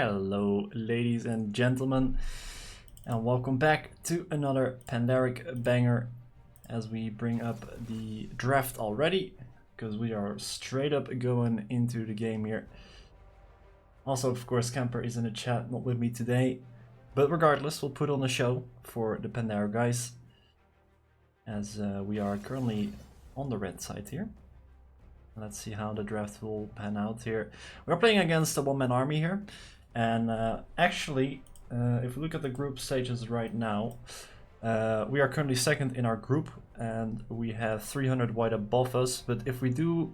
Hello ladies and gentlemen, and welcome back to another Pandaric banger as we bring up the draft already, because we are straight up going into the game here. Also, of course, Camper is in the chat, not with me today, but regardless, we'll put on a show for the Pandaric guys, as we are currently on the red side here. Let's see how the draft will pan out here. We're playing against a one-man army here. And actually, if we look at the group stages right now, we are currently second in our group. And we have 300 white above us. But if we do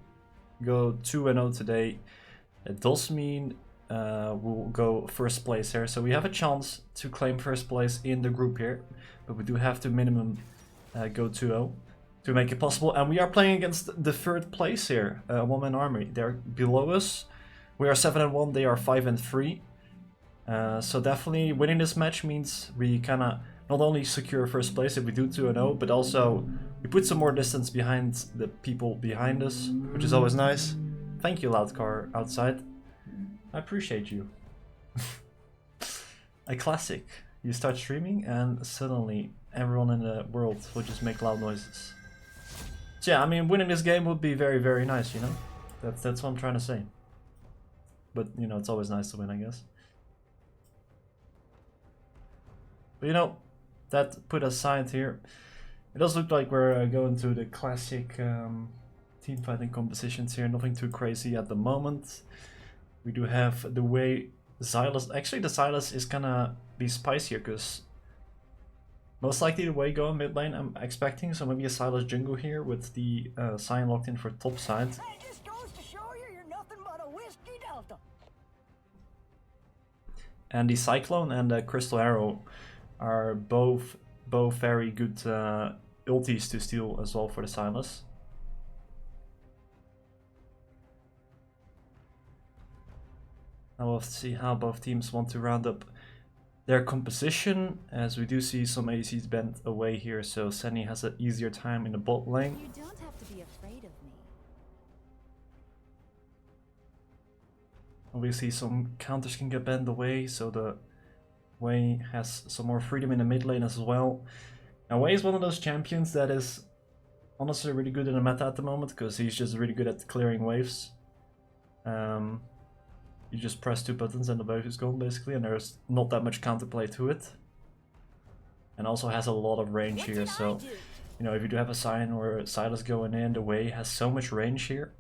go 2-0 today, it does mean we'll go first place here. So we have a chance to claim first place in the group here. But we do have to minimum go 2-0. To make it possible, and we are playing against the third place here, one-man army. They're below us. We are 7-1, they are 5-3. So definitely winning this match means we kind of not only secure first place if we do 2-0, but also we put some more distance behind the people behind us, which is always nice. Thank you, loud car outside. I appreciate you. A classic. You start streaming and suddenly everyone in the world will just make loud noises. So yeah, I mean, winning this game would be very, very nice, you know? That's what I'm trying to say. But, you know, it's always nice to win, I guess. But, you know, that put aside here, it does look like we're going to the classic team fighting compositions here. Nothing too crazy at the moment. We do have the way Xylus... Actually, the Xylus is gonna be spicier, because... most likely the way going mid lane I'm expecting, so maybe a Silas jungle here with the Cyan locked in for top side. It just goes to show you're nothing but a whiskey delta. And the Cyclone and the Crystal Arrow are both very good ultis to steal as well for the Silas. Now we'll see how both teams want to round up their composition, as we do see some ACs bent away here, so Senny has an easier time in the bot lane. You don't have to be afraid of me. Obviously some counters can get bent away, so the Wei has some more freedom in the mid lane as well. Now Wei is one of those champions that is honestly really good in the meta at the moment, because he's just really good at clearing waves. You just press 2 buttons and the wave is gone, basically, and there's not that much counterplay to it. And also has a lot of range here, so, you know, if you do have a Cyan or a Silas going in, the Wei has so much range here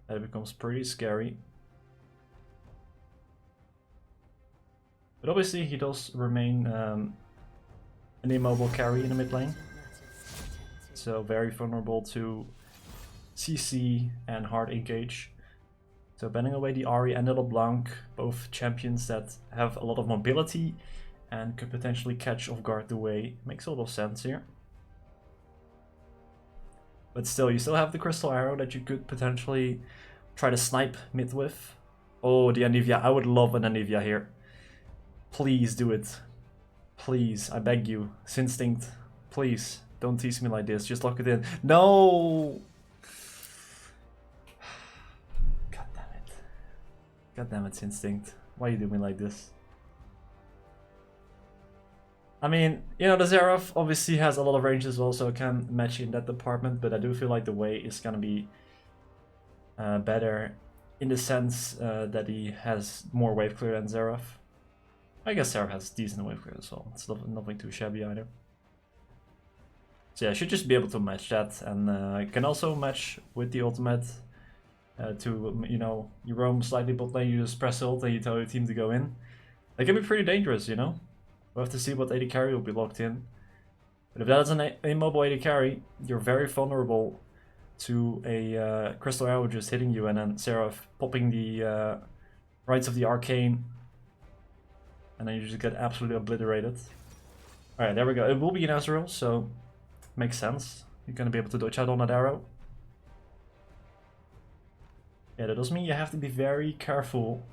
that it becomes pretty scary. But obviously he does remain an immobile carry in the mid lane. So very vulnerable to CC and hard engage. So banning away the Ahri and the LeBlanc, both champions that have a lot of mobility and could potentially catch off guard the Wei, makes a lot of sense here. But still, you still have the Crystal Arrow that you could potentially try to snipe mid with. Oh, the Anivia, I would love an Anivia here. Please do it. Please, I beg you. Sinstinct, please, don't tease me like this, just lock it in. No! God damn it, Instinct. Why you do me like this? I mean, you know, the Xerath obviously has a lot of range as well, so it can match in that department, but I do feel like the Wei is gonna be better in the sense that he has more wave clear than Xerath. I guess Xerath has decent wave clear as well. It's nothing too shabby either. So yeah, I should just be able to match that, and I can also match with the ultimate. To, you know, you roam slightly bot lane, you just press ult and you tell your team to go in. That can be pretty dangerous, you know? We'll have to see what AD carry will be locked in. But if that is an immobile AD carry, you're very vulnerable to a Crystal Arrow just hitting you and then Seraph popping the rights of the Arcane. And then you just get absolutely obliterated. Alright, there we go. It will be an Ezreal, so makes sense. You're gonna be able to dodge out on that arrow. Yeah, that does mean you have to be very careful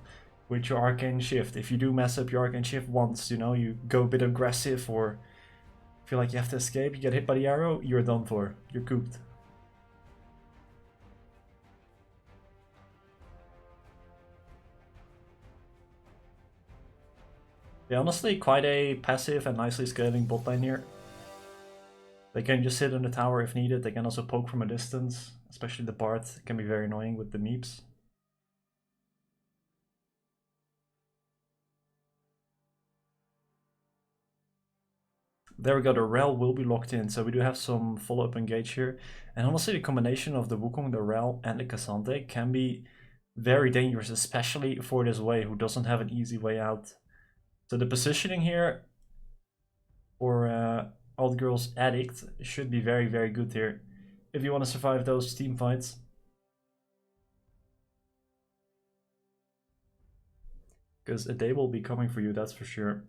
with your Arcane Shift. If you do mess up your Arcane Shift once, you know, you go a bit aggressive or feel like you have to escape, you get hit by the arrow, you're done for. You're cooped. Yeah, honestly, quite a passive and nicely scaling bot lane here. They can just sit in the tower if needed. They can also poke from a distance, especially the Bard can be very annoying with the meeps. There we go, the Rel will be locked in, so we do have some follow-up engage here. And honestly, the combination of the Wukong, the Rel, and the Cassante can be very dangerous, especially for this Wei, who doesn't have an easy way out. So the positioning here for Old Girl's Addict should be very, very good here, if you want to survive those team fights. Because a day will be coming for you, that's for sure.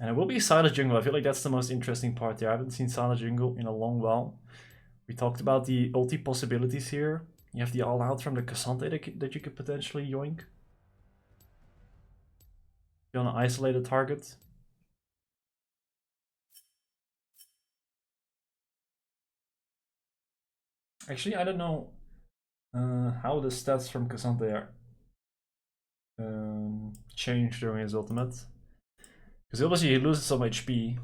And it will be Silas Jungle. I feel like that's the most interesting part here. I haven't seen Silas Jungle in a long while. We talked about the ulti possibilities here. You have the all-out from the Cassante that you could potentially yoink. You want to isolate a target. Actually, I don't know how the stats from Cassante are changed during his ultimate. Because obviously he loses some HP.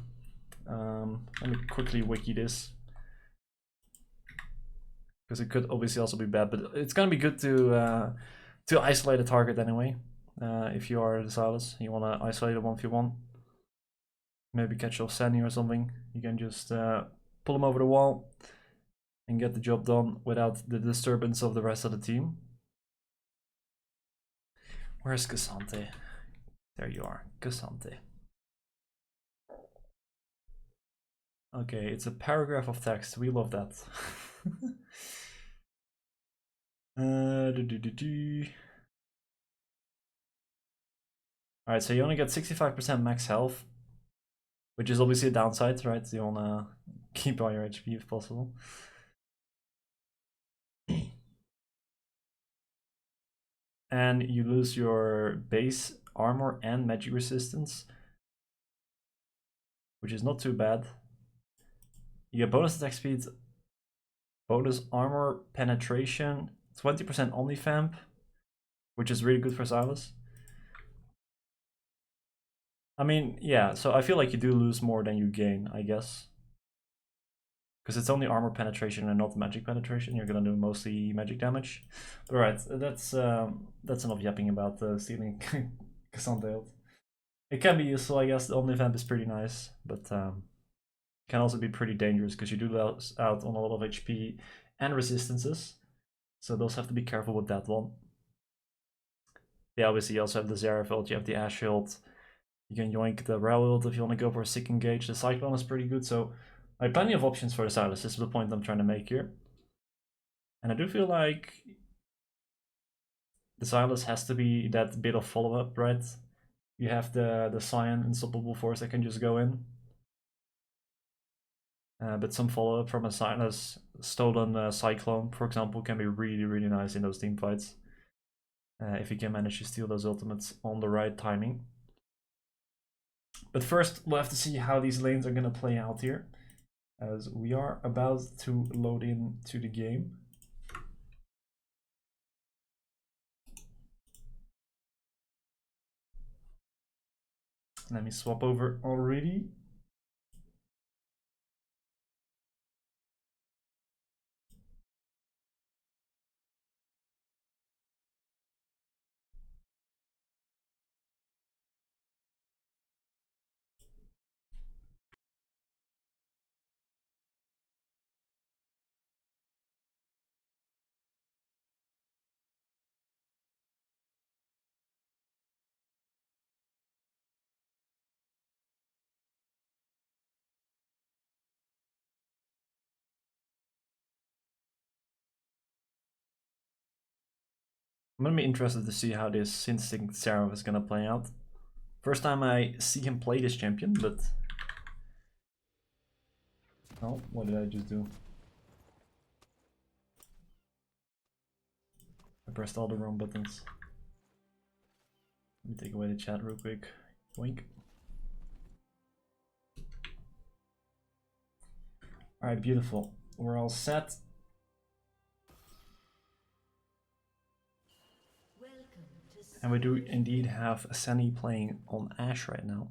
Let me quickly wiki this. Because it could obviously also be bad, but it's gonna be good to isolate a target anyway. If you are the Silas, you want to isolate a 1v1. Maybe catch off Sandy or something. You can just pull him over the wall and get the job done without the disturbance of the rest of the team. Where's Cassante? There you are, Cassante. Okay, it's a paragraph of text. We love that. Alright, so you only get 65% max health, which is obviously a downside, right? So you wanna keep all your HP if possible. And you lose your base armor and magic resistance, which is not too bad. You get bonus attack speed, bonus armor penetration, 20% omnifamp, which is really good for Silas. I mean, yeah, so I feel like you do lose more than you gain, I guess. Because it's only armor penetration and not magic penetration. You're gonna do mostly magic damage. But alright, that's enough yapping about stealing Cassandra ult. It can be useful, I guess. The omnifamp is pretty nice, but can also be pretty dangerous because you do lose out on a lot of HP and resistances. So those have to be careful with that one. Yeah, obviously you also have the Zeref ult, you have the Ashe ult. You can yoink the Rel ult if you want to go for a sick engage. The Cyclone is pretty good, so I have plenty of options for the Silas. This is the point I'm trying to make here. And I do feel like the Silas has to be that bit of follow-up, right? You have the Cyan Unstoppable Force that can just go in. But some follow-up from a Silas stolen Cyclone, for example, can be really, really nice in those team fights. If you can manage to steal those ultimates on the right timing. But first, we'll have to see how these lanes are going to play out here, as we are about to load in to the game. Let me swap over already. I'm gonna be interested to see how this Instinct Seraph is gonna play out. First time I see him play this champion, but... Oh, what did I just do? I pressed all the wrong buttons. Let me take away the chat real quick. Wink. Alright, beautiful. We're all set. And we do indeed have Sunny playing on Ashe right now.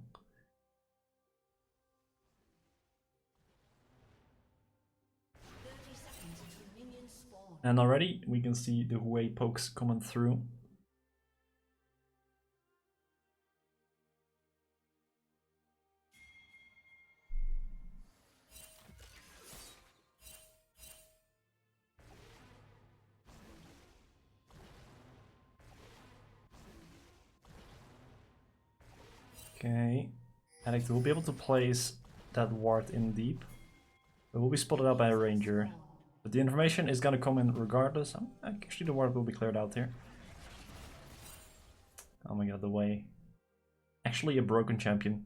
And already we can see the Hue pokes coming through. Okay, Addict will be able to place that ward in deep. It will be spotted out by a ranger. But the information is gonna come in regardless. Actually, the ward will be cleared out here. Oh my god, the way. Actually a broken champion.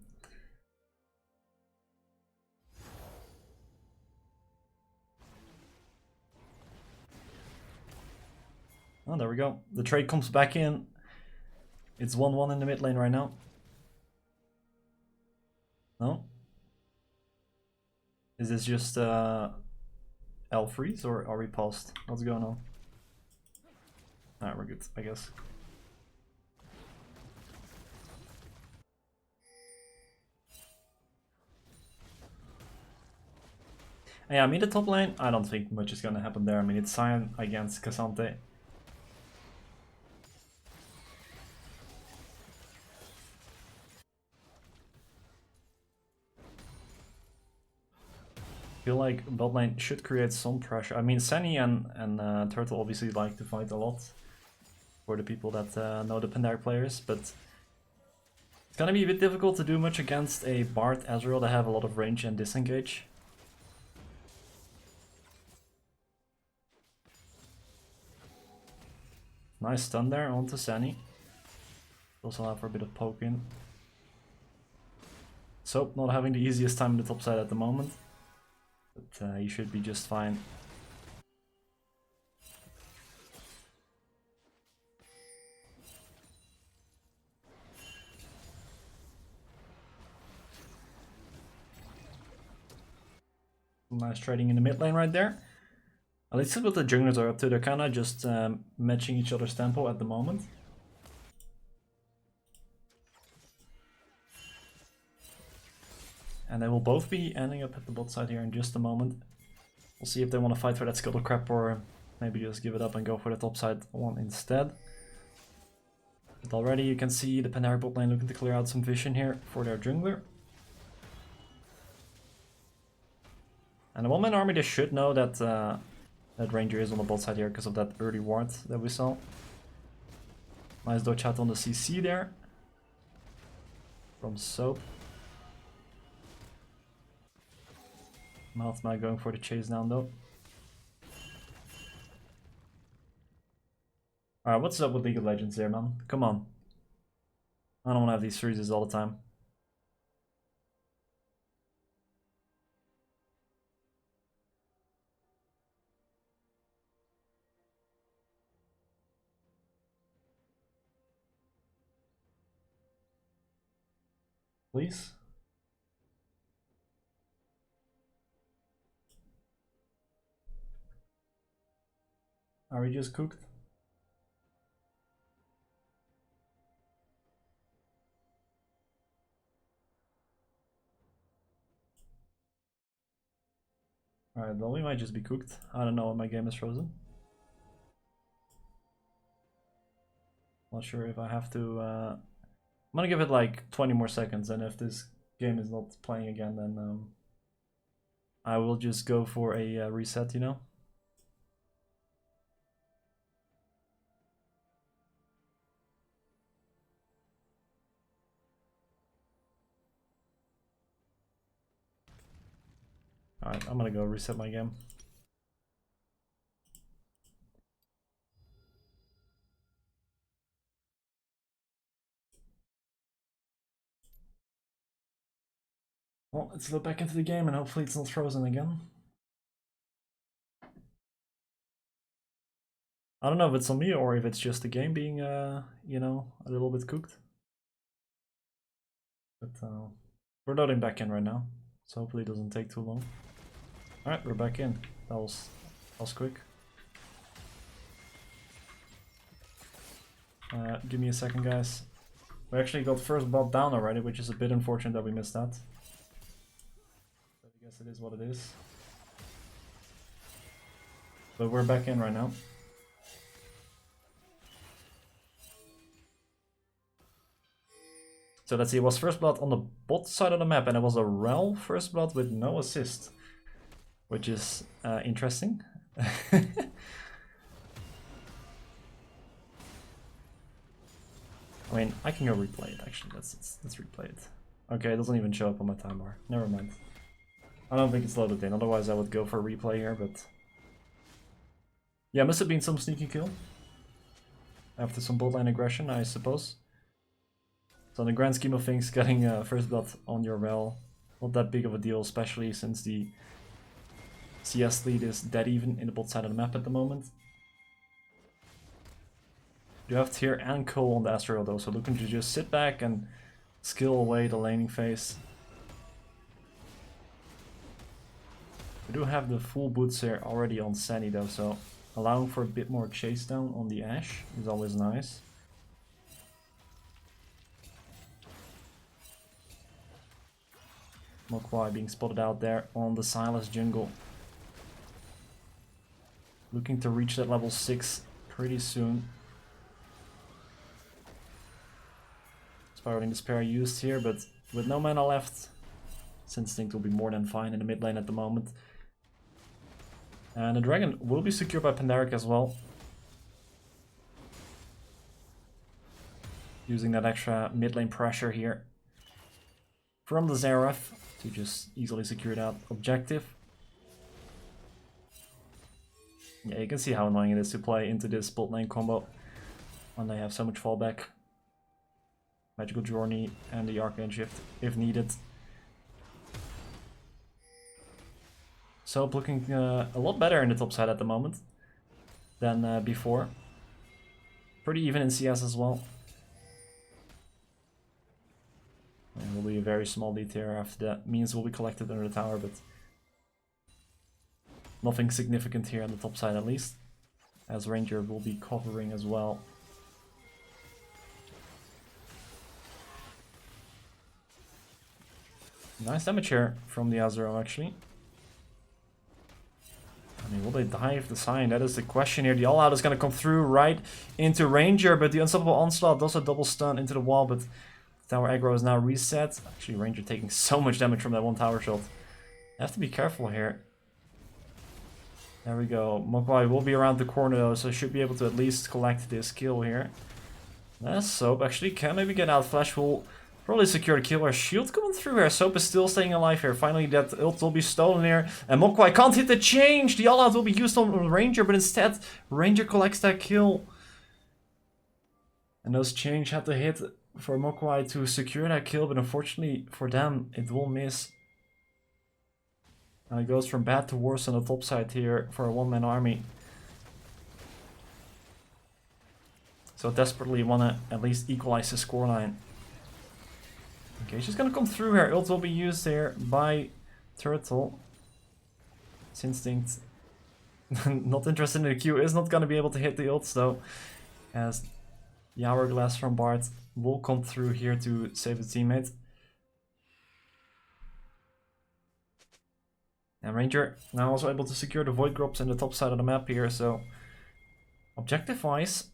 Oh, there we go. The trade comes back in. It's 1-1 in the mid lane right now. No? Is this just L freeze or are we paused? What's going on? Alright, we're good, I guess. Yeah, I mean the top lane, I don't think much is gonna happen there. I mean it's Sion against Cassante. I feel like bot lane should create some pressure. I mean Sunny and Turtle obviously like to fight a lot for the people that know the Pandaria players, but it's gonna be a bit difficult to do much against a Bard Ezreal that have a lot of range and disengage. Nice stun there onto Sunny. Also allow for a bit of poking. Soap not having the easiest time in the top side at the moment. But he should be just fine. Nice trading in the mid lane right there. Let's see what the junglers are up to. They're kind of just matching each other's tempo at the moment. And they will both be ending up at the bot side here in just a moment. We'll see if they want to fight for that scuttle crap or maybe just give it up and go for the top side one instead. But already you can see the Pandaria bot lane looking to clear out some vision here for their jungler. And the one-man army, they should know that that ranger is on the bot side here because of that early ward that we saw. Nice dodge out on the CC there from Soap. Mouthma going for the chase down though. Alright, what's up with League of Legends here, man? Come on. I don't want to have these freezes all the time. Please? Are we just cooked? Alright, well we might just be cooked. I don't know when my game is frozen. Not sure if I have to... I'm gonna give it like 20 more seconds, and if this game is not playing again, then I will just go for a reset, you know? Alright, I'm gonna go reset my game. Well, let's look back into the game and hopefully it's not frozen again. I don't know if it's on me or if it's just the game being, you know, a little bit cooked. But we're loading back in right now, so hopefully it doesn't take too long. Alright, we're back in. That was quick. Give me a second, guys. We actually got first blood down already, which is a bit unfortunate that we missed that. But I guess it is what it is. But we're back in right now. So let's see, it was first blood on the bot side of the map, and it was a Rel first blood with no assist. Which is interesting. I mean, I can go replay it actually. Let's replay it. Okay, it doesn't even show up on my time bar. Never mind. I don't think it's loaded in. Otherwise, I would go for a replay here. But yeah, must have been some sneaky kill after some bot lane aggression, I suppose. So in the grand scheme of things, getting first blood on your Rel, not that big of a deal, especially since the CS lead is dead even in the bot side of the map at the moment. You have Tyr and Cole on the Astral though, so looking to just sit back and skill away the laning phase. We do have the full boots here already on Sunny though, so allowing for a bit more chase down on the Ashe is always nice. Mokwai being spotted out there on the Silas jungle. Looking to reach that level 6 pretty soon. Spiraling Despair used here, but with no mana left, Instinct will be more than fine in the mid lane at the moment. And the dragon will be secured by Pandaric as well. Using that extra mid lane pressure here from the Xerath to just easily secure that objective. Yeah, you can see how annoying it is to play into this bot lane combo when they have so much fallback. Magical Journey and the Arcane Shift if needed. Soap looking a lot better in the top side at the moment than before. Pretty even in CS as well. And will be a very small lead here after that. Means will be collected under the tower, but nothing significant here on the top side at least. As Ranger will be covering as well. Nice damage here from the Azrael actually. I mean, will they dive the sign? That is the question here. The all-out is going to come through right into Ranger, but the Unstoppable Onslaught does a double stun into the wall, but tower aggro is now reset. Actually, Ranger taking so much damage from that one tower shot. Have to be careful here. There we go. Mogwai will be around the corner though, so should be able to at least collect this kill here. That's Soap actually can maybe get out. Flash will probably secure the kill. Our shield coming through here. Soap is still staying alive here. Finally, that ult will be stolen here. And Mogwai can't hit the change. The all-out will be used on Ranger, but instead, Ranger collects that kill. And those change had to hit for Mogwai to secure that kill, but unfortunately for them, it will miss. And it goes from bad to worse on the top side here for a one-man army. So desperately want to at least equalize the scoreline. Okay, she's gonna come through here. Ult will be used here by Turtle. It's Instinct. Not interested in the Q. Is not gonna be able to hit the ults though. As the Hourglass from Bart will come through here to save his teammate. And Ranger now also able to secure the Void Drops in the top side of the map here, so objective-wise,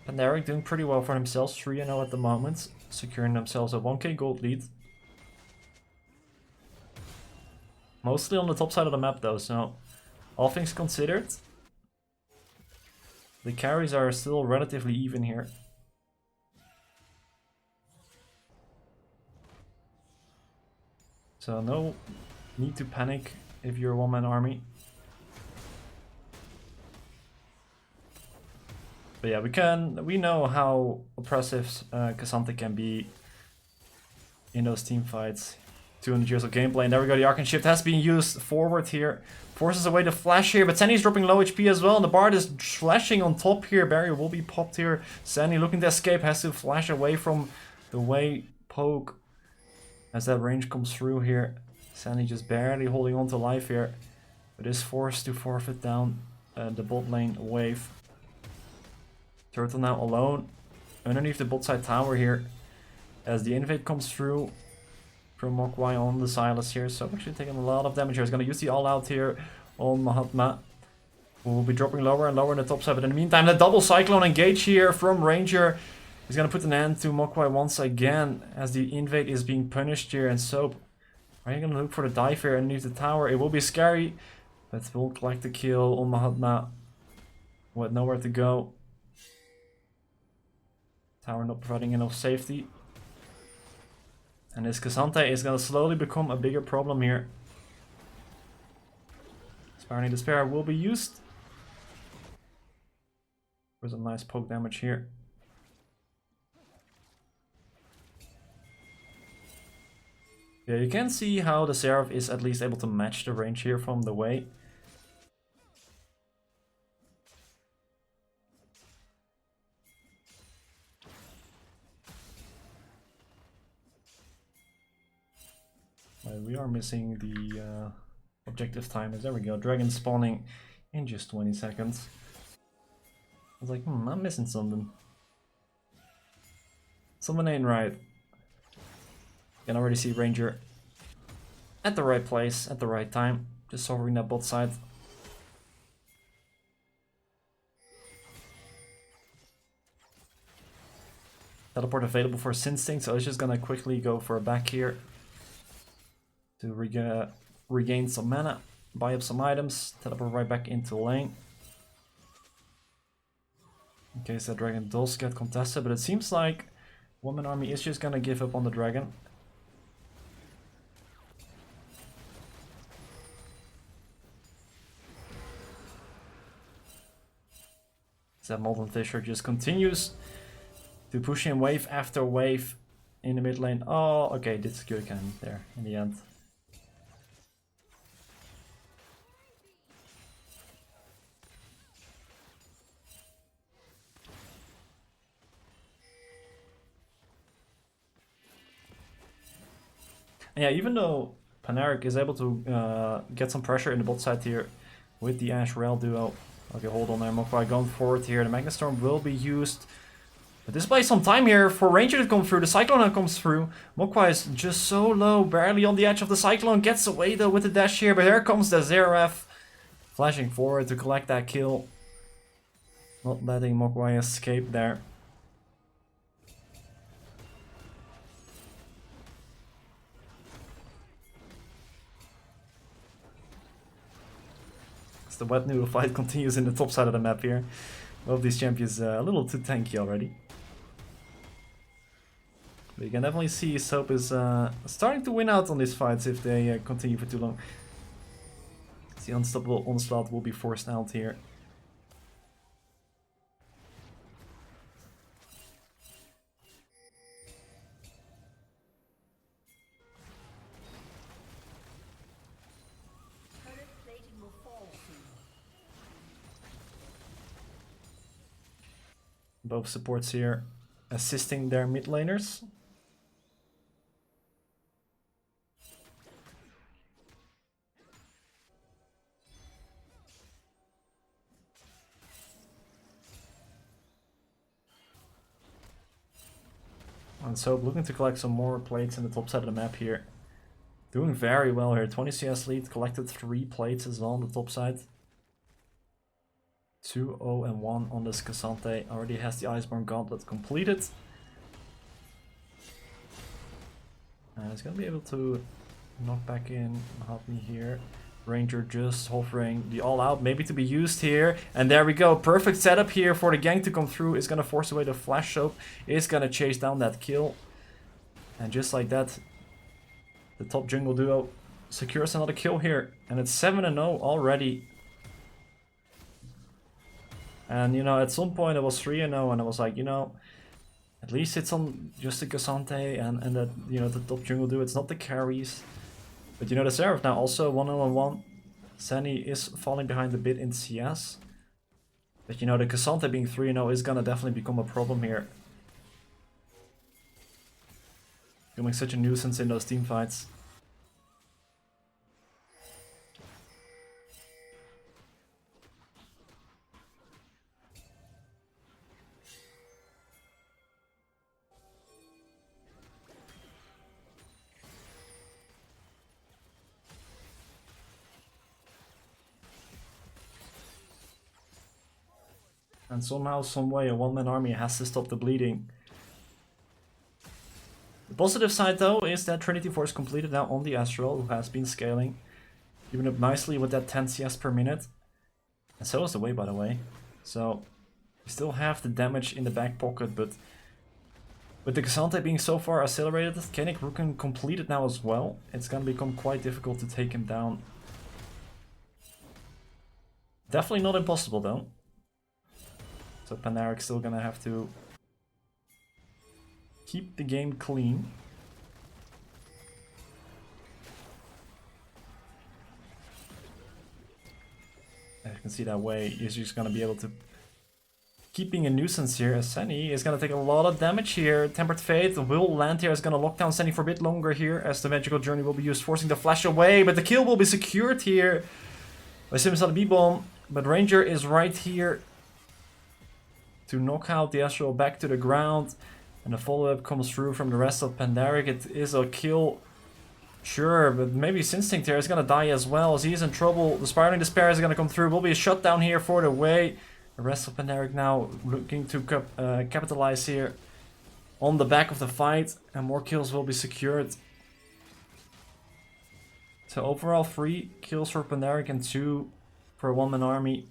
Pandaric doing pretty well for themselves, 3-0 at the moment, securing themselves a 1k gold lead. Mostly on the top side of the map though, so all things considered, the carries are still relatively even here. So no need to panic if you're a one-man army. But yeah, we know how oppressive Cassandra can be in those team fights. 200 years of gameplay, and there we go, the Arcane Shift has been used forward here. Forces away the flash here, but Sandy's dropping low HP as well, and the Bard is flashing on top here. Barrier will be popped here. Sandy looking to escape, has to flash away from the way poke as that range comes through here. Sandy just barely holding on to life here, but is forced to forfeit down the bot lane wave. Turtle now alone underneath the bot side tower here as the invade comes through from Mogwai on the Silas here. So actually taking a lot of damage here. He's going to use the all out here on Mahatma, who will be dropping lower and lower in the top side. But in the meantime, the double Cyclone engage here from Ranger. He's going to put an end to Mogwai once again as the invade is being punished here. And Soap, are you going to look for the dive here underneath the tower? It will be scary, but we'll collect the kill on Mahatma with nowhere to go. Tower not providing enough safety. And this Cassante is going to slowly become a bigger problem here. Inspiring Despair will be used. There's a nice poke damage here. Yeah, you can see how the Seraph is at least able to match the range here from the way. We are missing the objective timers. There we go. Dragon spawning in just 20 seconds. I was like, I'm missing something. Something ain't right. You can already see Ranger at the right place, at the right time. Just hovering that bot side. Teleport available for Sinstinct, so it's just gonna quickly go for a back here. To regain some mana, buy up some items, teleport right back into lane. In case that dragon does get contested, but it seems like Woman Army is just gonna give up on the dragon. That Molten Fissure just continues to push in wave after wave in the mid lane. Oh, okay, did secure cannon there in the end. Yeah, even though Panaric is able to get some pressure in the bot side here with the Ashe Rel duo. Okay, hold on there, Mogwai going forward here. The Magnet Storm will be used. But this buys some time here for Ranger to come through. The Cyclone comes through. Mogwai is just so low, barely on the edge of the Cyclone. Gets away though with the dash here, but here comes the Zeref. Flashing forward to collect that kill. Not letting Mogwai escape there. The wet noodle fight continues in the top side of the map here. Both these champions a little too tanky already. But you can definitely see Soap is starting to win out on these fights if they continue for too long. The unstoppable onslaught will be forced out here. Both supports here assisting their mid laners. And so looking to collect some more plates in the top side of the map here. Doing very well here. 20 CS lead, collected 3 plates as well on the top side. 2-0-1 on this Cassante. Already has the Iceborne Gauntlet completed. And he's gonna be able to knock back in, help me here. Ranger just hovering the all out, maybe to be used here. And there we go, perfect setup here for the gang to come through. Is gonna force away the Flash Soap, is gonna chase down that kill. And just like that, the top jungle duo secures another kill here. And it's 7-0 already. And, you know, at some point it was 3-0 and I was like, you know, at least it's on just the Cassante and that, you know, the top jungle duo, it's not the carries. But, you know, the Seraph now also 1-0-1. Sunny is falling behind a bit in CS. But, you know, the Cassante being 3-0 is gonna definitely become a problem here. Becoming such a nuisance in those team fights. And somehow, some way, a one-man army has to stop the bleeding. The positive side though is that Trinity Force completed now on the Astral, who has been scaling. Keeping up nicely with that 10 CS per minute. And so is the way, by the way. So we still have the damage in the back pocket, but with the K'Sante being so far accelerated, Kennick Ruken completed now as well. It's gonna become quite difficult to take him down. Definitely not impossible though. So Panaric's still gonna have to keep the game clean. As you can see that way, he's just gonna be able to keep being a nuisance here, as Senny is gonna take a lot of damage here. Tempered Fate will land here, is gonna lock down Senny for a bit longer here, as the Magical Journey will be used, forcing the flash away, but the kill will be secured here by Simsal B-Bomb, but Ranger is right here to knock out the Astral back to the ground, and the follow-up comes through from the rest of Pandaric. It is a kill, sure, but maybe Instinct here is gonna die as well, as he is in trouble. The Spiraling Despair is gonna come through, will be a shutdown here for the way. The rest of Pandaric now looking to capitalize here on the back of the fight, and more kills will be secured. So overall 3 kills for Pandaric and 2 for a one-man army.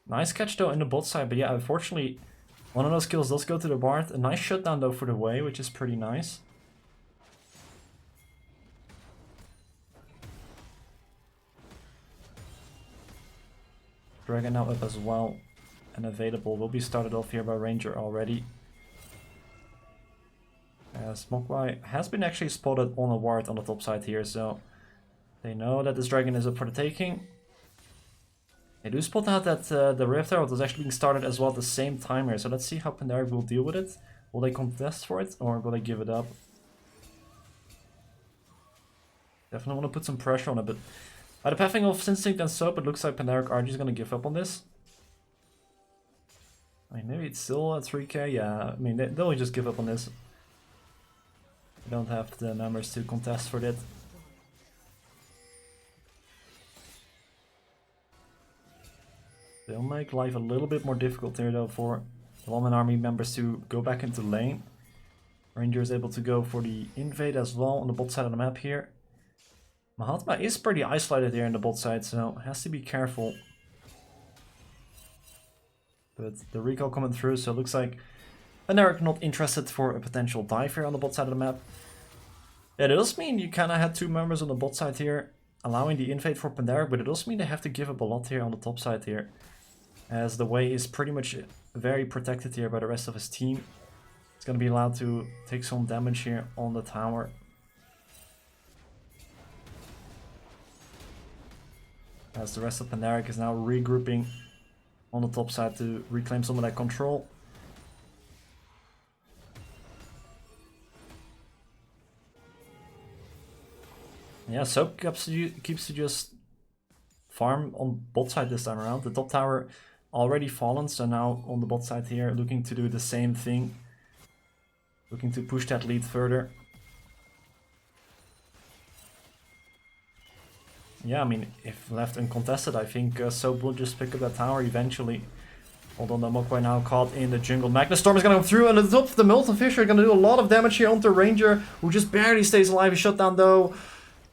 Nice catch though in the bot side, but yeah, unfortunately one of those kills does go to the Bard. A nice shutdown though for the way, which is pretty nice. Dragon now up as well and available. Will be started off here by Ranger already. Mogwai has been actually spotted on a ward on the top side here, so they know that this dragon is up for the taking. They do spot out that the Rift Herald was actually being started as well at the same time here, so let's see how Pandaric will deal with it. Will they contest for it, or will they give it up? Definitely want to put some pressure on it, but by the pathing of Instinct and Soap, it looks like Pandaric are just going to give up on this. I mean, maybe it's still at 3k, yeah, I mean, they'll just give up on this. They don't have the numbers to contest for that. They'll make life a little bit more difficult here though for the one-man army members to go back into lane. Ranger is able to go for the invade as well on the bot side of the map here. Mahatma is pretty isolated here in the bot side, so has to be careful. But the recall coming through, so it looks like Pandaric not interested for a potential dive here on the bot side of the map. It does mean you kind of had 2 members on the bot side here, allowing the invade for Pandaric, but it does mean they have to give up a lot here on the top side here, as the way is pretty much very protected here by the rest of his team. He's going to be allowed to take some damage here on the tower. As the rest of Pandaric is now regrouping on the top side to reclaim some of that control. Yeah, Soap keeps to just farm on bot side this time around. The top tower already fallen, so now on the bot side here, looking to do the same thing. Looking to push that lead further. Yeah, I mean, if left uncontested, I think Soap will just pick up that tower eventually. Although the Mogwai now caught in the jungle. Magnus Storm is going to come through, and the top of the Molten Fisher are going to do a lot of damage here onto Ranger, who just barely stays alive. He's shut down though.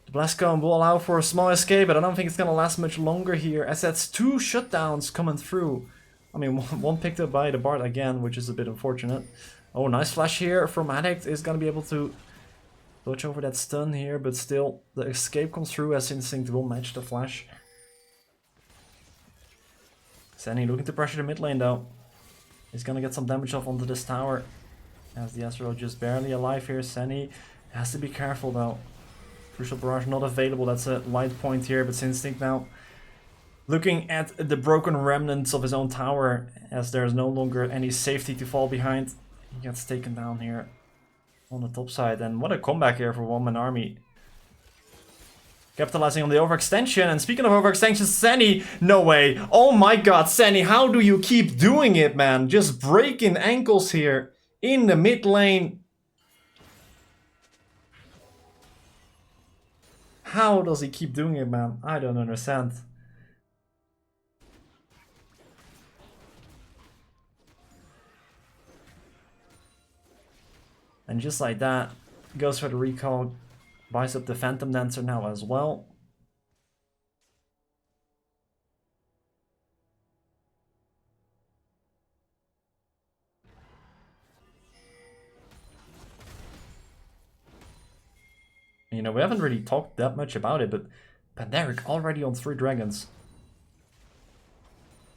The Blast Cone will allow for a small escape, but I don't think it's going to last much longer here, as that's 2 shutdowns coming through. I mean, one picked up by the Bard again, which is a bit unfortunate. Oh, nice flash here from Addict. Is going to be able to dodge over that stun here, but still, the escape comes through as Instinct will match the flash. Senny looking to pressure the mid lane though. He's going to get some damage off onto this tower, as the Astro just barely alive here. Senny has to be careful though. Crucial Barrage not available, that's a light point here, but Instinct now looking at the broken remnants of his own tower, as there's no longer any safety to fall behind. He gets taken down here on the top side, and what a comeback here for one-man army. Capitalizing on the overextension, and speaking of overextension, Senny, no way. Oh my god, Senny, how do you keep doing it, man? Just breaking ankles here in the mid lane. How does he keep doing it, man? I don't understand. And just like that, goes for the recall, buys up the Phantom Dancer now as well. You know, we haven't really talked that much about it, but Pandaric already on 3 dragons.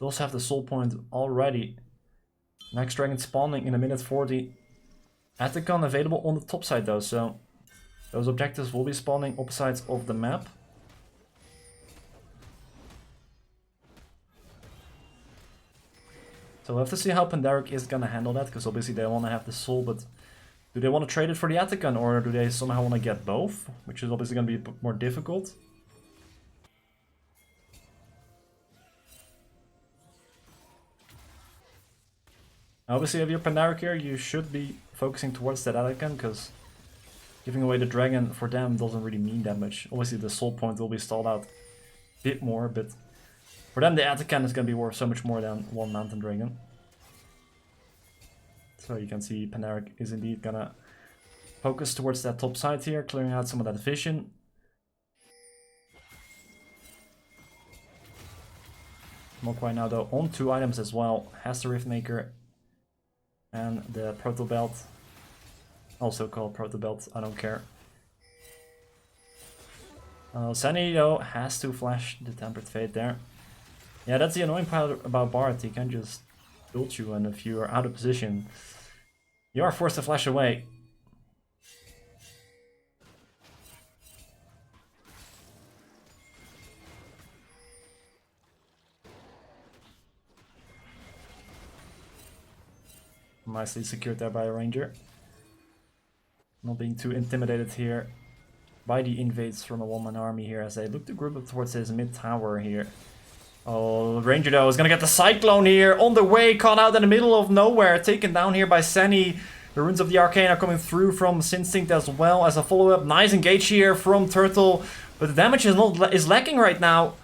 We also have the soul point already. Next dragon spawning in a minute 40. Atacon available on the top side though, so those objectives will be spawning opposite sides of the map. So we'll have to see how Pandaric is gonna handle that, because obviously they want to have the soul, but do they want to trade it for the Atacon, or do they somehow want to get both? Which is obviously gonna be a bit more difficult. Obviously, if you're Pandaric here, you should be focusing towards that Atacon, because giving away the dragon for them doesn't really mean that much. Obviously, the soul point will be stalled out a bit more, but for them, the Atacon is going to be worth so much more than 1 mountain dragon. So you can see Pandaric is indeed going to focus towards that top side here, clearing out some of that vision. Mokwai now though on 2 items as well, has the Riftmaker and the Proto Belt, also called Proto Belt, I don't care. Sunny though has to flash the Tempered Fate there. Yeah, that's the annoying part about Bard, he can just ult you, and if you are out of position, you are forced to flash away. Nicely secured there by a ranger. Not being too intimidated here by the invades from a 1-man army here as they look to group up towards his mid tower here. Oh, ranger though is gonna get the cyclone here on the way, caught out in the middle of nowhere, taken down here by Senny. The runes of the arcane are coming through from Sinstinct as well as a follow-up. Nice engage here from Turtle, but the damage is lacking right now.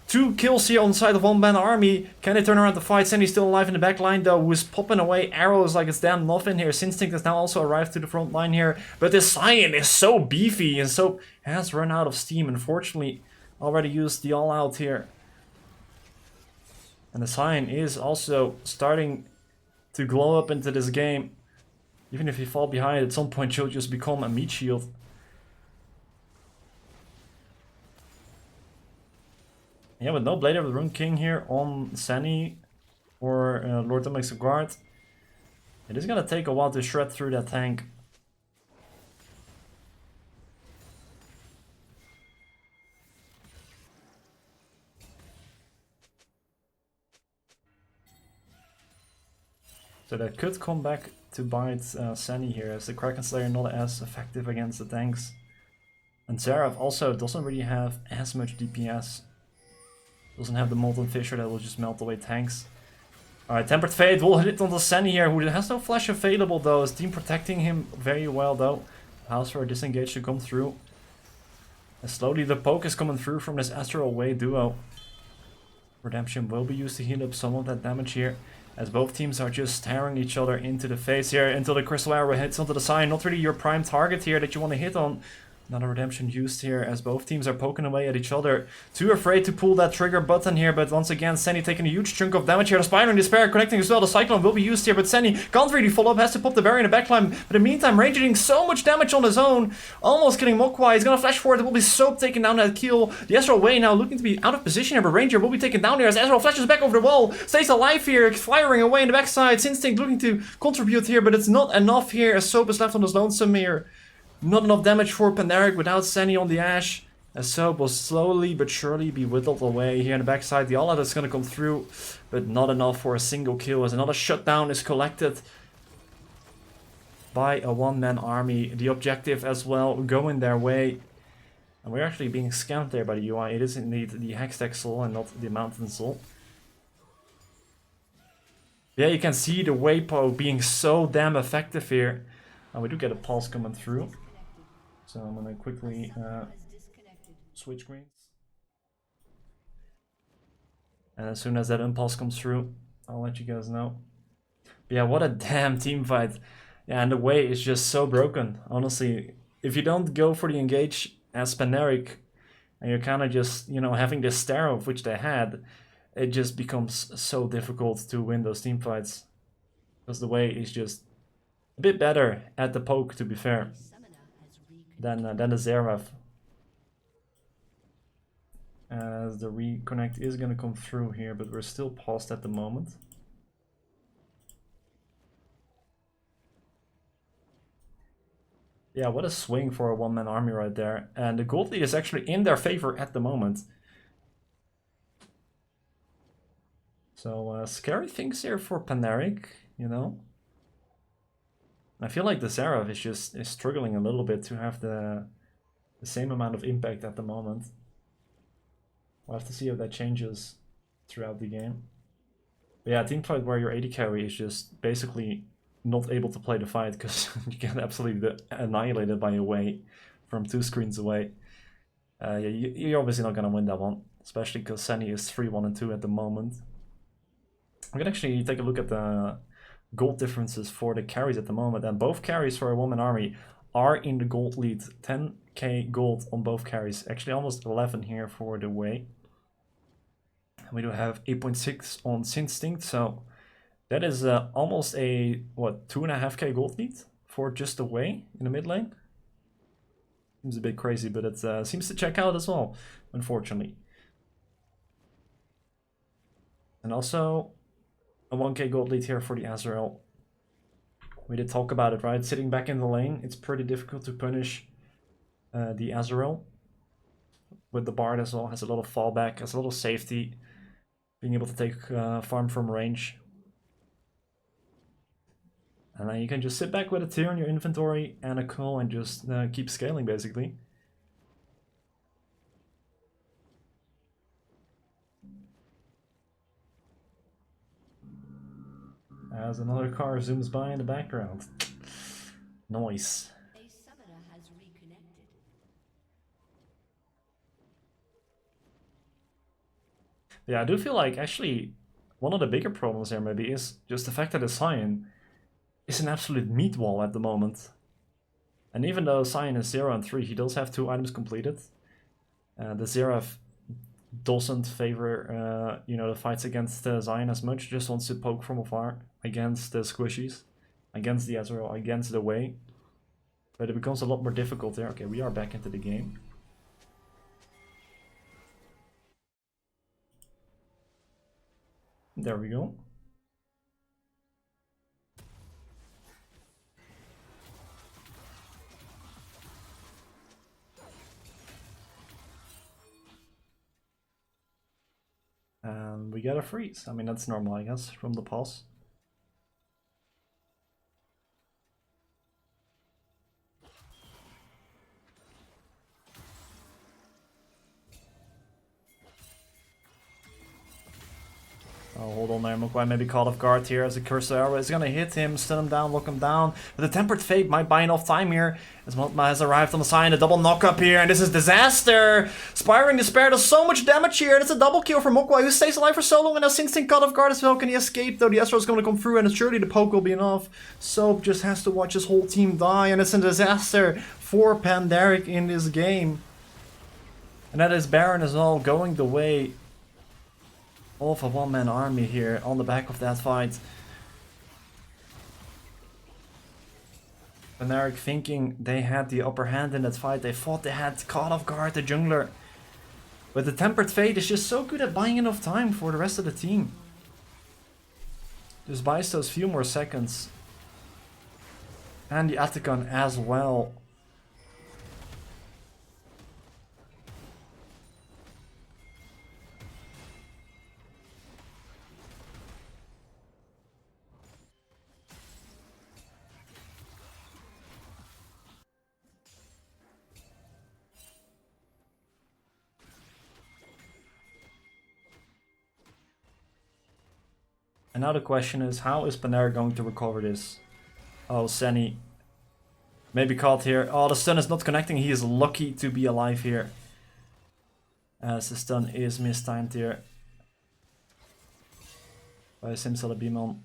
2 kills here on the side of 1-man army. Can they turn around the fight? Senny's still alive in the back line though, who is popping away arrows like it's damn nothing here. Sinstinct has now also arrived to the front line here. But this Scion is so beefy and so has run out of steam. Unfortunately, already used the all-out here. And the Scion is also starting to glow up into this game. Even if you fall behind, at some point she'll just become a meat shield. Yeah, with no Blade of the Rune King here on Senny or Lord of Makes a Guard, it is gonna take a while to shred through that tank. So that could come back to bite Senny here, as the Kraken Slayer not as effective against the tanks. And Zerath also doesn't really have as much DPS. Doesn't have the Molten Fissure that will just melt away tanks. Alright, Tempered Fate will hit onto Senny here, who has no flash available though. His team protecting him very well though. Allows for a disengage to come through. And slowly the poke is coming through from this Astral Way duo. Redemption will be used to heal up some of that damage here, as both teams are just staring each other into the face here until the Crystal Arrow hits onto the Scion. Not really your prime target here that you want to hit on. Another redemption used here as both teams are poking away at each other. Too afraid to pull that trigger button here, but once again Senny taking a huge chunk of damage here. The Spider in Despair connecting as well. The Cyclone will be used here, but Senny can't really follow up, has to pop the barrier in the backline. But in the meantime, Ranger doing so much damage on his own. Almost killing Mokwai. He's gonna flash forward. It will be Soap taking down that kill. The Astral Way now looking to be out of position here, but Ranger will be taken down here as Astral flashes back over the wall. Stays alive here, firing away in the backside. Sinstinct looking to contribute here, but it's not enough here as Soap is left on his lonesome here. Not enough damage for Pandaric without Senny on the Ash, as Soap will slowly but surely be whittled away here in the backside. The all-out is going to come through, but not enough for a single kill, as another shutdown is collected by a 1-man army. The objective as well going their way. And we're actually being scammed there by the UI. It is indeed the Hextech Soul and not the Mountain Soul. Yeah, you can see the Waypo being so damn effective here. And we do get a pulse coming through. So I'm gonna quickly switch screens. And as soon as that impulse comes through, I'll let you guys know. But yeah, what a damn team fight. Yeah, and the way is just so broken. Honestly, if you don't go for the engage as Paneric, and you're kind of just, you know, having this stare off which they had, it just becomes so difficult to win those team fights. Because the way is just a bit better at the poke, to be fair, than the Zerath. As the reconnect is gonna come through here, but we're still paused at the moment. Yeah, what a swing for a one-man army right there. And the gold lead is actually in their favor at the moment. So scary things here for Paneric, you know. I feel like the Zerath is struggling a little bit to have the same amount of impact at the moment. We'll have to see if that changes throughout the game. But yeah, team fight where your AD carry is just basically not able to play the fight because you get absolutely annihilated by a way from 2 screens away. Yeah, you're obviously not going to win that one, especially because Senny is 3-1 and 2 at the moment. We can actually take a look at the gold differences for the carries at the moment, and both carries for a one-man army are in the gold lead. 10k gold on both carries, actually almost 11 here for the way. We do have 8.6 on Instinct, so that is almost a, what, 2.5k gold lead for just the way in the mid lane. Seems a bit crazy, but it seems to check out as well, unfortunately. And also a 1k gold lead here for the Azrael. We did talk about it, right? Sitting back in the lane, it's pretty difficult to punish the Azrael. With the Bard as well, has a lot of fallback, has a lot of safety. Being able to take farm from range. And then you can just sit back with a tear in your inventory and a call and just keep scaling, basically. As another car zooms by in the background. Noise. A summoner has reconnected. Yeah, I do feel like actually one of the bigger problems here maybe is just the fact that the Sion is an absolute meat wall at the moment. And even though Sion is 0 and 3, he does have 2 items completed. The Zerath doesn't favor you know, the fights against Zion as much, just wants to poke from afar against the squishies, against the Azrael, against the way. But it becomes a lot more difficult there. Okay, we are back into the game. There we go. And we get a freeze. I mean, that's normal, I guess, from the pulse. Oh, hold on there, Mokwai maybe caught off guard here as a cursor arrow is gonna hit him, stun him down, lock him down. But the Tempered Fate might buy enough time here as Motma has arrived on the side, a double knock up here, and this is disaster! Spiring Despair does so much damage here, that's a double kill for Mokwai who stays alive for so long, and now Instinct caught off guard as well. Can he escape though? The Astro's gonna come through and surely the poke will be enough. Soap just has to watch his whole team die, and it's a disaster for Pandaric in this game. And that is Baron as well, going the way of a one-man army here on the back of that fight. Panaric thinking they had the upper hand in that fight. They thought they had caught off guard the jungler. But the Tempered Fate is just so good at buying enough time for the rest of the team. Just buys those few more seconds. And the Atacon as well. And now the question is, how is Panera going to recover this? Oh, Senny. Maybe caught here. Oh, the stun is not connecting. He is lucky to be alive here. As the stun is mistimed here. By Simsalabimon.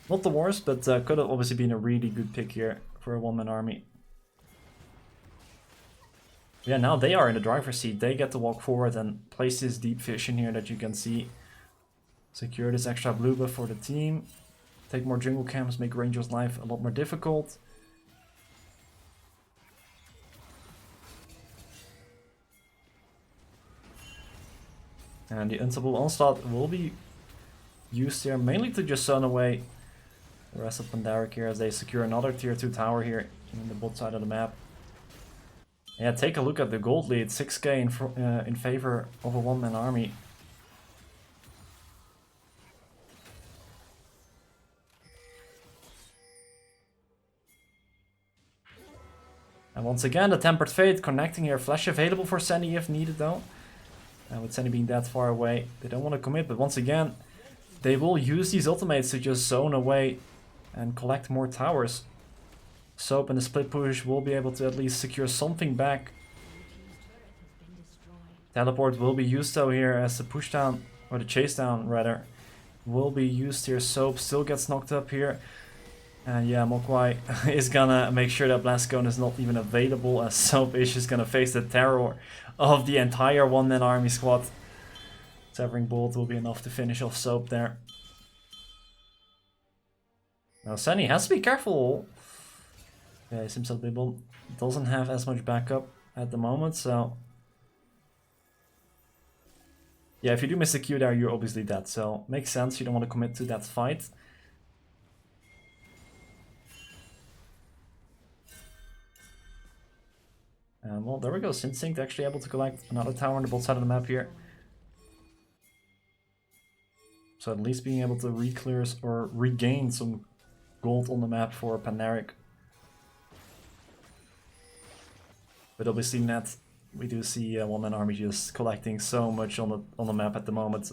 Not the worst, but could have obviously been a really good pick here for a one-man army. Yeah, now they are in the driver's seat. They get to walk forward and place this deep vision here that you can see. Secure this extra blue buff for the team. Take more jungle camps, make Ranger's life a lot more difficult. And the Unstoppable Onslaught will be used here mainly to just stun away the rest of Pandaric here as they secure another tier 2 tower here in the bot side of the map. Yeah, take a look at the gold lead, 6k in favor of a one-man army. And once again, the Tempered Fate connecting here. Flash available for Senny if needed though. With Senny being that far away, they don't want to commit, but once again, they will use these ultimates to just zone away and collect more towers. Soap and the split push will be able to at least secure something back. Teleport will be used though here as the push down, or the chase down rather, will be used here. Soap still gets knocked up here. And yeah, Mokwai is gonna make sure that Blast Cone is not even available as Soap is just gonna face the terror of the entire one-man army squad. Severing Bolt will be enough to finish off Soap there. Now Sunny has to be careful. Yeah, he seems Bibble doesn't have as much backup at the moment, so... Yeah, if you do miss the Q there, you're obviously dead, so makes sense, you don't want to commit to that fight. And well, there we go, Instinct actually able to collect another tower on the bot side of the map here. So at least being able to re-clear or regain some gold on the map for Pandaric. But obviously net, we do see one-man army just collecting so much on the map at the moment.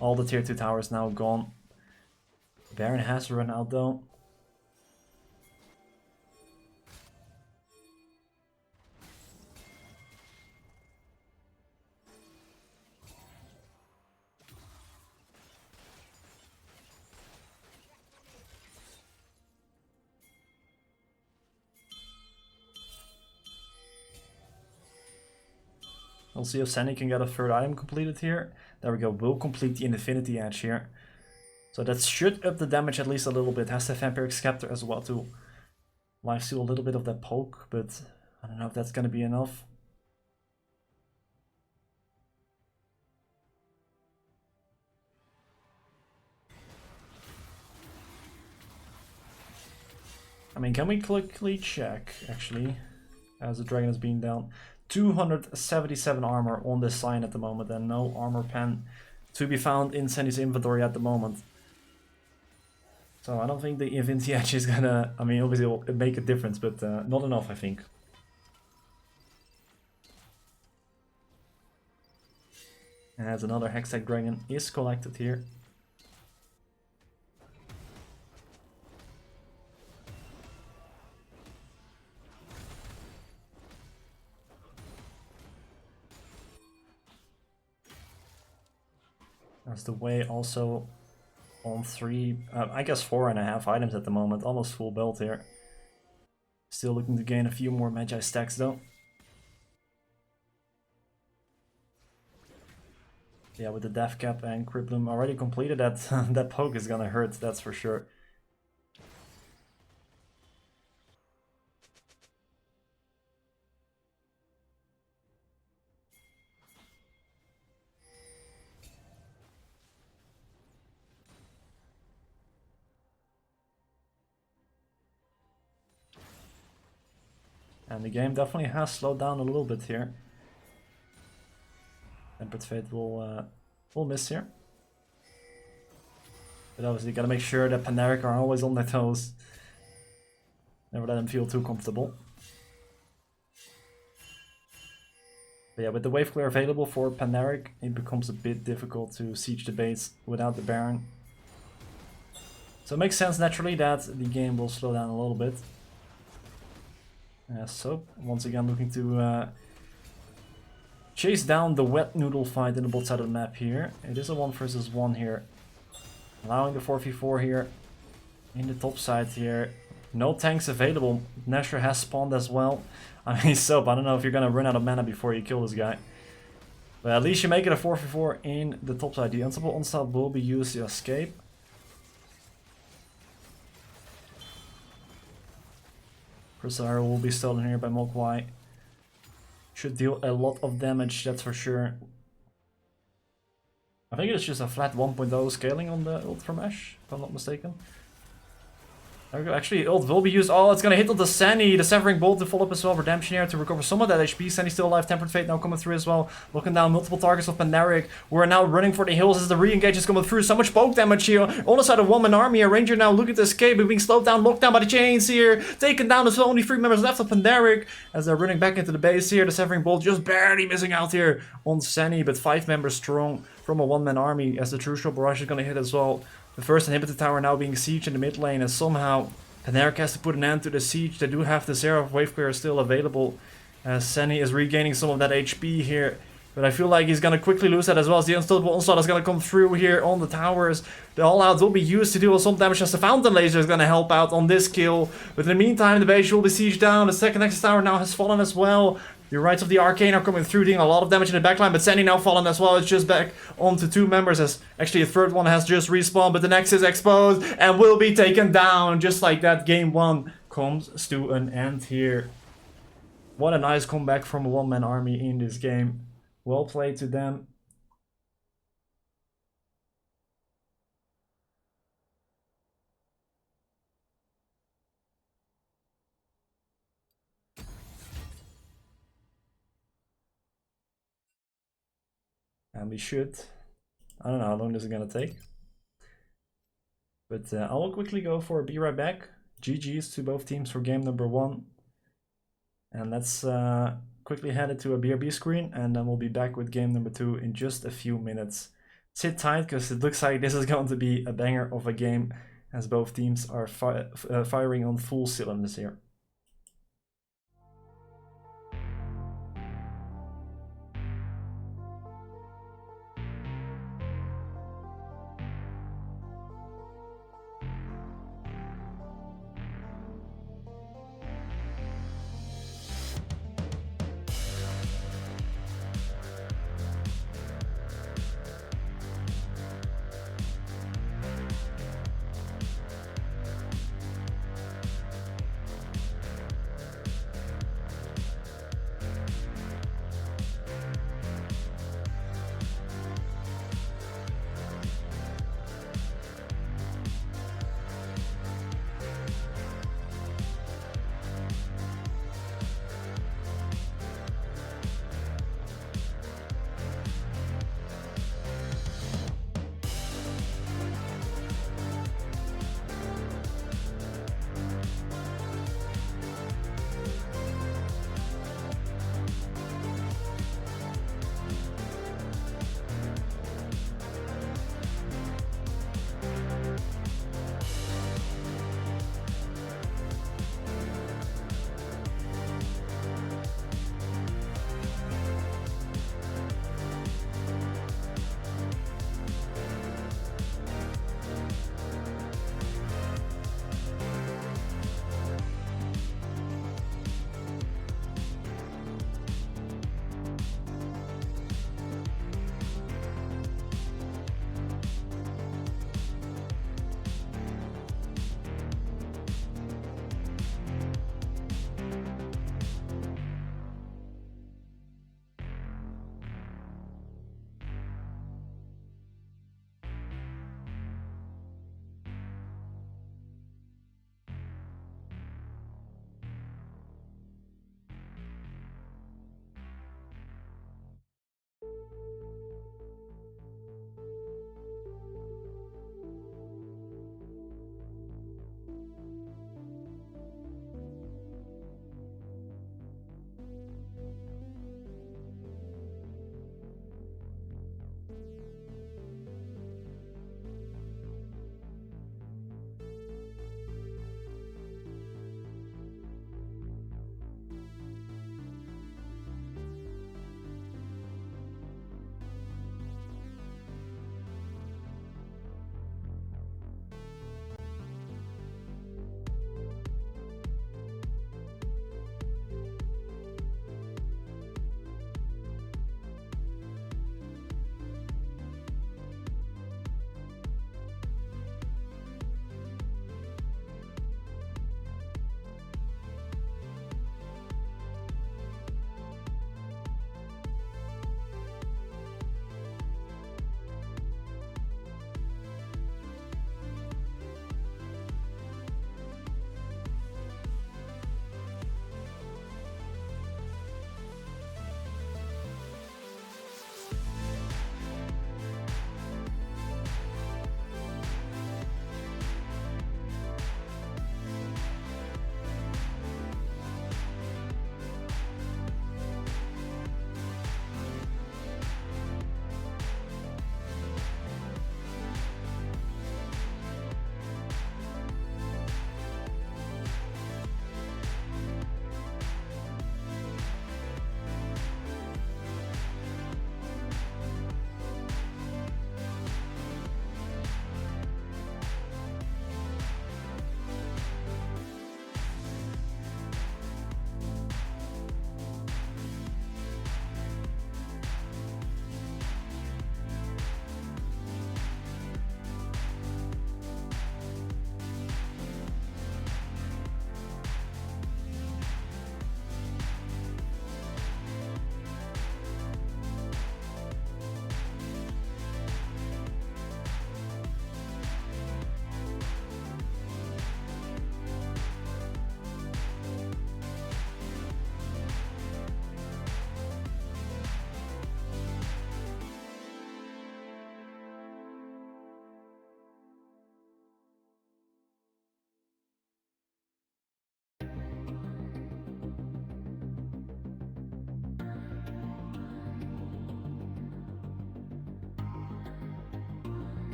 All the tier 2 towers now gone. Baron has run out though. We'll see if Sandy can get a third item completed here. There we go, we'll complete the Infinity Edge here. So that should up the damage at least a little bit. Has the Vampiric Scepter as well to lifesteal a little bit of that poke, but I don't know if that's gonna be enough. I mean, can we quickly check, actually, as the dragon is being down. 277 armor on this sign at the moment, and no armor pen to be found in Sandy's inventory at the moment. So I don't think the Infinity Edge is gonna, I mean, obviously it'll make a difference, but not enough, I think. As another Hextech Dragon is collected here. That's the way also on 3, I guess 4.5 items at the moment, almost full build here. Still looking to gain a few more Magi stacks though. Yeah, with the Death Cap and Cripploom already completed, that that poke is gonna hurt, that's for sure. And the game definitely has slowed down a little bit here. Tempered Fate will miss here. But obviously you gotta make sure that Pandaric are always on their toes. Never let them feel too comfortable. But yeah, with the wave clear available for Pandaric, it becomes a bit difficult to siege the base without the Baron. So it makes sense naturally that the game will slow down a little bit. So, once again looking to chase down the wet noodle fight in the bot side of the map here. It is a 1 versus 1 here. Allowing the 4v4 here. in the top side here. No tanks available. Nesher has spawned as well. I mean, Soap, I don't know if you're gonna run out of mana before you kill this guy. But at least you make it a 4v4 in the top side. The unstoppable onslaught will be used to escape. Crusader will be stolen here by Mokwai. Should deal a lot of damage, that's for sure. I think it's just a flat 1.0 scaling on the ult from Ashe, if I'm not mistaken. There we go. Actually, ult will be used. Oh, it's gonna hit on the Sunny. The Severing Bolt to follow up as well. Redemption here to recover some of that HP. Sunny still alive. Tempered Fate now coming through as well. Looking down multiple targets of Pandaric. We're now running for the hills as the re-engage is coming through. So much poke damage here. On the side of one-man army. A Ranger now looking to escape. But being slowed down, locked down by the chains here. Taken down as well. Only 3 members left of Pandaric. As they're running back into the base here. The Severing Bolt just barely missing out here on Sunny. But 5 members strong from a one-man army. As the True Shot Barrage is gonna hit as well. The first inhibitor tower now being sieged in the mid lane. And somehow Pandaric has to put an end to the siege. They do have the Seraph Wave Clear still available. As Senny is regaining some of that HP here. But I feel like he's going to quickly lose that as well as the Unstoppable Onslaught is going to come through here on the towers. The All-Out will be used to deal some damage as the Fountain Laser is going to help out on this kill. But in the meantime, the base will be sieged down. The second Nexus Tower now has fallen as well. The Rights of the Arcane are coming through, dealing a lot of damage in the backline, but Sandy now fallen as well. It's just back onto 2 members, as actually a third one has just respawned, but the Nexus exposed and will be taken down. Just like that, game 1 comes to an end here. What a nice comeback from a one-man army in this game. Well played to them. And we should. I don't know how long this is gonna take. But I will quickly go for a be right back. GG's to both teams for game number 1. And let's quickly head it to a BRB screen, and then we'll be back with game number 2 in just a few minutes. Sit tight, because it looks like this is going to be a banger of a game, as both teams are firing on full cylinders here.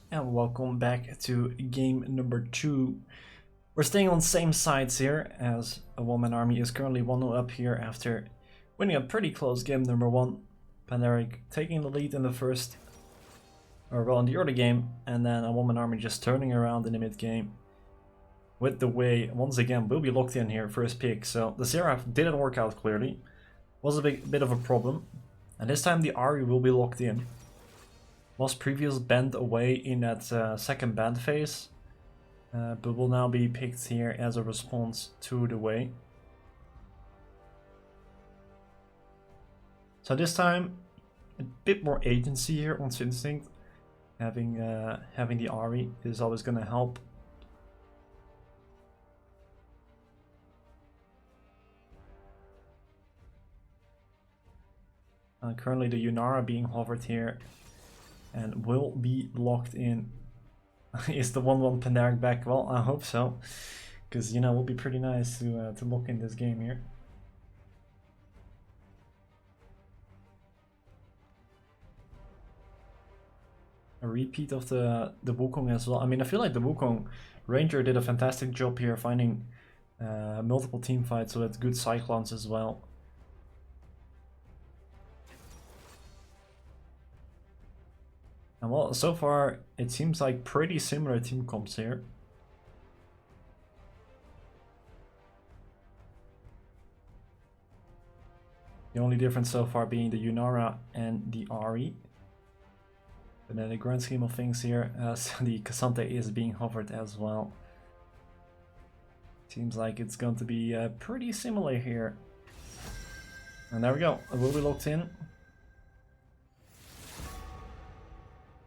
And welcome back to game number 2. We're staying on same sides here, as a woman army is currently 1-0 up here after winning a pretty close game number 1. Pandaric taking the lead in the first, or well, in the early game, and then a woman army just turning around in the mid game. With the way, once again, will be locked in here, first pick. So the Seraph didn't work out clearly. Was a bit of a problem. And this time the Ari will be locked in. Was previous banned away in that second ban phase, but will now be picked here as a response to the way. So this time, a bit more agency here on Instinct. Having the Ari is always going to help. Currently the Yunara being hovered here. And will be locked in. Is the 1-1 Pandaric back? Well, I hope so. Because, you know, it would be pretty nice to lock in this game here. A repeat of the Wukong as well. I mean, I feel like the Wukong Ranger did a fantastic job here finding multiple team fights with good Cyclones as well. And well, so far it seems like pretty similar team comps here. The only difference so far being the Yunara and the Ari. But in the grand scheme of things here, the Cassante is being hovered as well. Seems like it's going to be pretty similar here. And there we go, it will be locked in.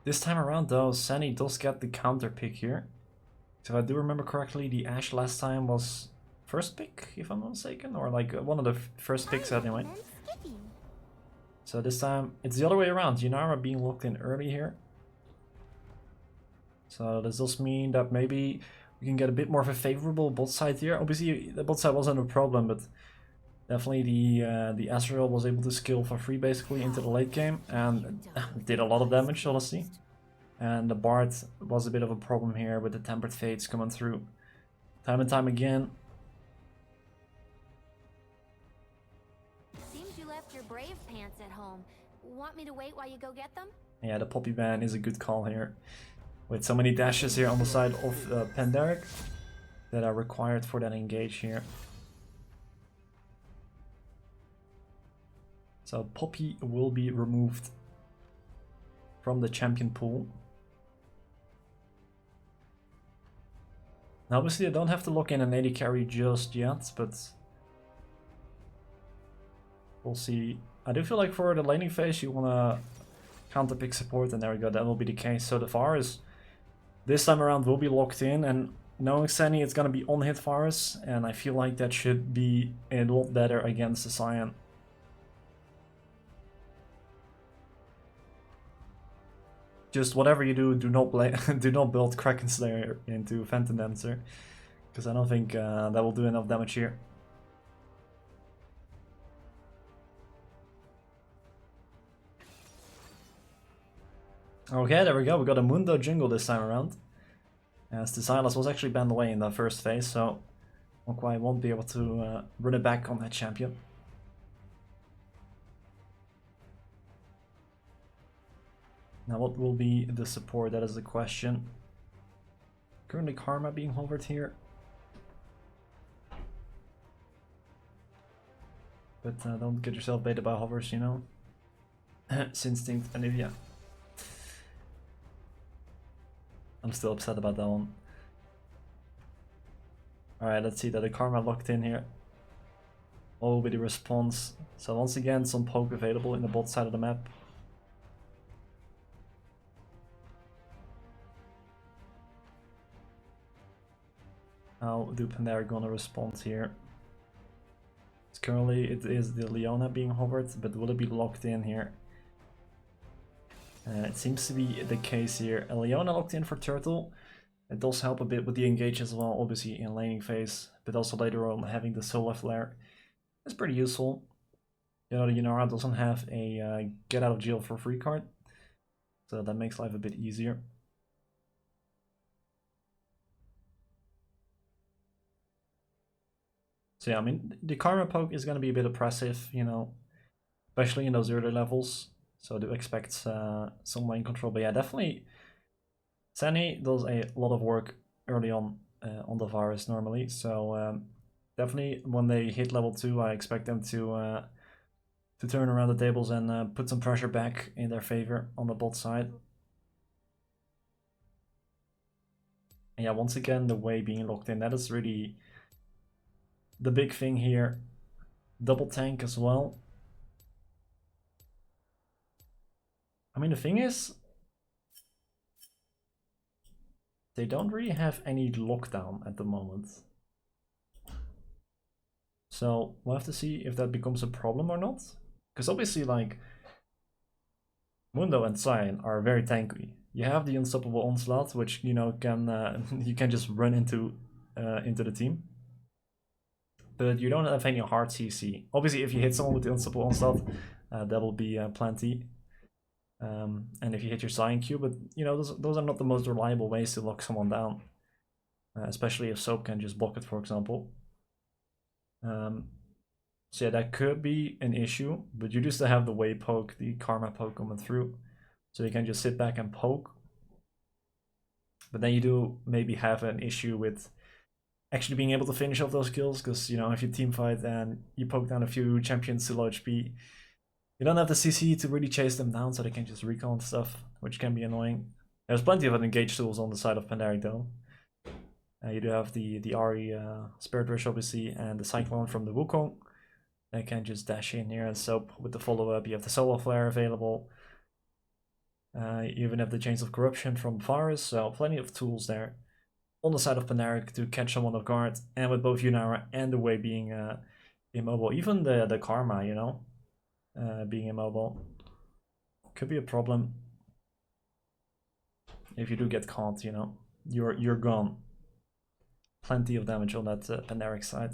This time around though, Sunny does get the counter pick here. So if I do remember correctly, the Ashe last time was first pick, if I'm not mistaken, or like one of the first picks anyway. So this time it's the other way around, Yunara being locked in early here. So does this mean that maybe we can get a bit more of a favorable bot side here? Obviously the bot side wasn't a problem, but definitely the Azrael was able to skill for free basically into the late game and did a lot of damage, honestly. And the Bard was a bit of a problem here with the Tempered Fates coming through time and time again. Seems you left your brave pants at home. Want me to wait while you go get them? Yeah, the Poppy ban is a good call here. With so many dashes here on the side of Pandaric that are required for that engage here. So Poppy will be removed from the champion pool. Now obviously I don't have to lock in an AD carry just yet, but we'll see. I do feel like for the laning phase you want to counter pick support, and there we go, that will be the case. So the Varus this time around will be locked in, and knowing Sunny it's going to be on hit Varus, and I feel like that should be a lot better against the Cyan. Just whatever you do, do not build Kraken Slayer into Phantom Dancer, because I don't think that will do enough damage here. Okay, there we go, we got a Mundo jungle this time around. As the Sylas was actually banned away in the first phase, so Mokwai won't be able to run it back on that champion. Now what will be the support? That is the question. Currently Karma being hovered here. But don't get yourself baited by hovers, you know. Sinstinct and Nivea. I'm still upset about that one. Alright, let's see that the Karma locked in here. What will be the response? So once again, some poke available in the bot side of the map. How do Pandera gonna respond here? Currently it is the Leona being hovered, but will it be locked in here? It seems to be the case here. A Leona locked in for Turtle. It does help a bit with the engage as well, obviously in laning phase, but also later on having the solar flare is pretty useful. You know, the Yunara doesn't have a get out of jail for free card, so that makes life a bit easier. So yeah, I mean, the Karma poke is going to be a bit oppressive, you know, especially in those early levels. So I do expect some lane control, but yeah, definitely Sunny does a lot of work early on the virus normally. So definitely when they hit level 2, I expect them to turn around the tables and put some pressure back in their favor on the bot side. And yeah, once again, the way being locked in, that is really the big thing here. Double tank as well. I mean, the thing is, they don't really have any lockdown at the moment. So we'll have to see if that becomes a problem or not. Because obviously, like, Mundo and Cyan are very tanky. You have the unstoppable onslaught, which, you know, can you can just run into the team. But you don't have any hard CC. Obviously, if you hit someone with the unstoppable onslaught, that will be plenty. And if you hit your Cyan Q, but you know, those are not the most reliable ways to lock someone down. Especially if Soap can just block it, for example. So yeah, that could be an issue, but you do still have the way poke, the Karma poke coming through. So you can just sit back and poke. But then you do maybe have an issue with actually being able to finish off those kills, because, you know, if you team fight and you poke down a few champions to low HP, you don't have the CC to really chase them down, so they can just recall and stuff, which can be annoying. There's plenty of engage tools on the side of Pandaric though. You do have the Ahri Spirit Rush obviously, and the Cyclone from the Wukong. They can just dash in here and Soap with the follow-up. You have the Solar Flare available. You even have the Chains of Corruption from Varus, so plenty of tools there on the side of Pandaric to catch someone off guard, and with both Yunara and the Way being immobile, even the Karma, you know, being immobile, could be a problem. If you do get caught, you know, you're gone. Plenty of damage on that Pandaric side.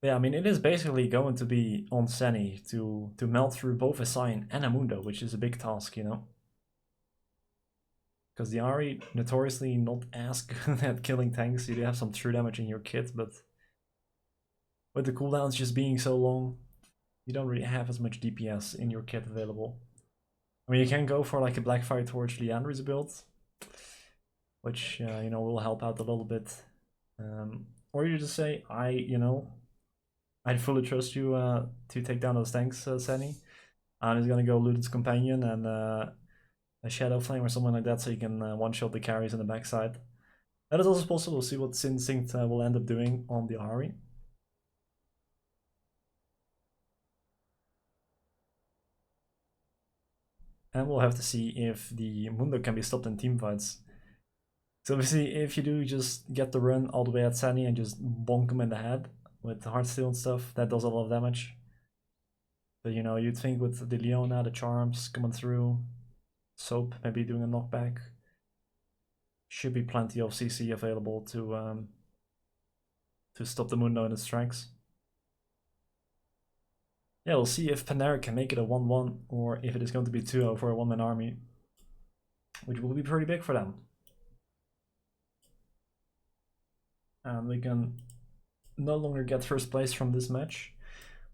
But yeah, I mean, it is basically going to be on Senny to melt through both a Cyan and a Mundo, which is a big task, you know. Because the Ahri notoriously not as good at killing tanks. You do have some true damage in your kit, but with the cooldowns just being so long, you don't really have as much DPS in your kit available. I mean, you can go for like a Blackfire Torch Leandry's build, which, you know, will help out a little bit. Or you just say, I'd fully trust you to take down those tanks, Senny. I'm just gonna go Luden's Companion and a Shadow Flame or something like that, so you can one-shot the carries in the backside. That is also possible. We'll see what Sinstinct will end up doing on the Ahri. And we'll have to see if the Mundo can be stopped in teamfights. So obviously, if you do just get the run all the way at Sunny and just bonk him in the head with Heartsteel and stuff, that does a lot of damage. But you know, you'd think with the Leona, the Charms coming through, Soap maybe doing a knockback, should be plenty of CC available to stop the Mundo in its tracks. Yeah, we'll see if Pandaric can make it a 1-1 or if it is going to be 2-0 for a one-man army, which will be pretty big for them. And we can no longer get first place from this match.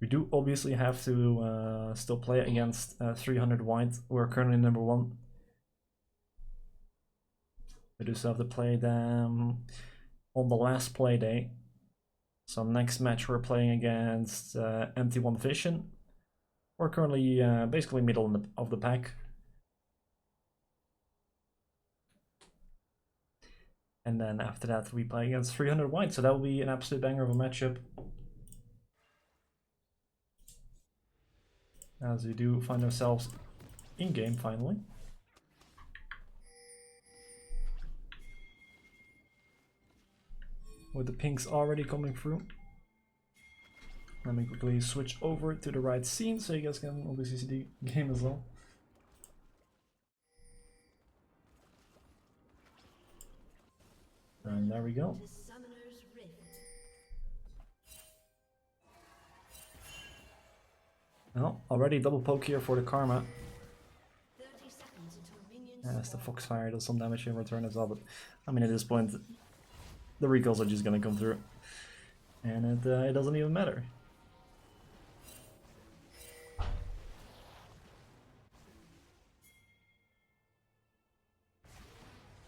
We do obviously have to still play against 300 white. We're currently number 1. We do still have to play them on the last play day. So next match we're playing against Empty One Vision. We're currently basically middle of the pack. And then after that we play against 300 white, so that will be an absolute banger of a matchup. As we do find ourselves in game finally. With the pinks already coming through. Let me quickly switch over to the right scene so you guys can obviously see the game as well. And there we go. Well, already double poke here for the Karma. As the Foxfire does some damage in return as well, but I mean at this point the recalls are just gonna come through. And it doesn't even matter.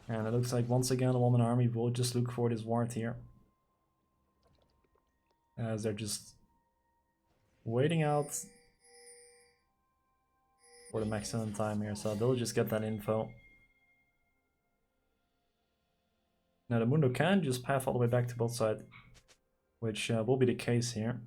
And it looks like once again the Woman Army will just look for this ward here. As they're just waiting out for the maximum time here, so they'll just get that info. Now the Mundo can just path all the way back to both sides, which will be the case here.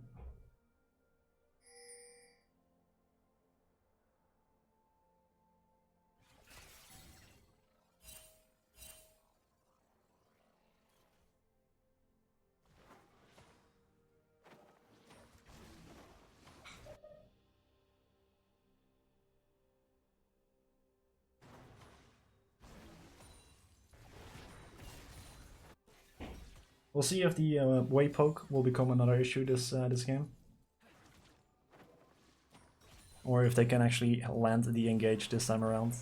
We'll see if the way poke will become another issue this game, or if they can actually land the engage this time around.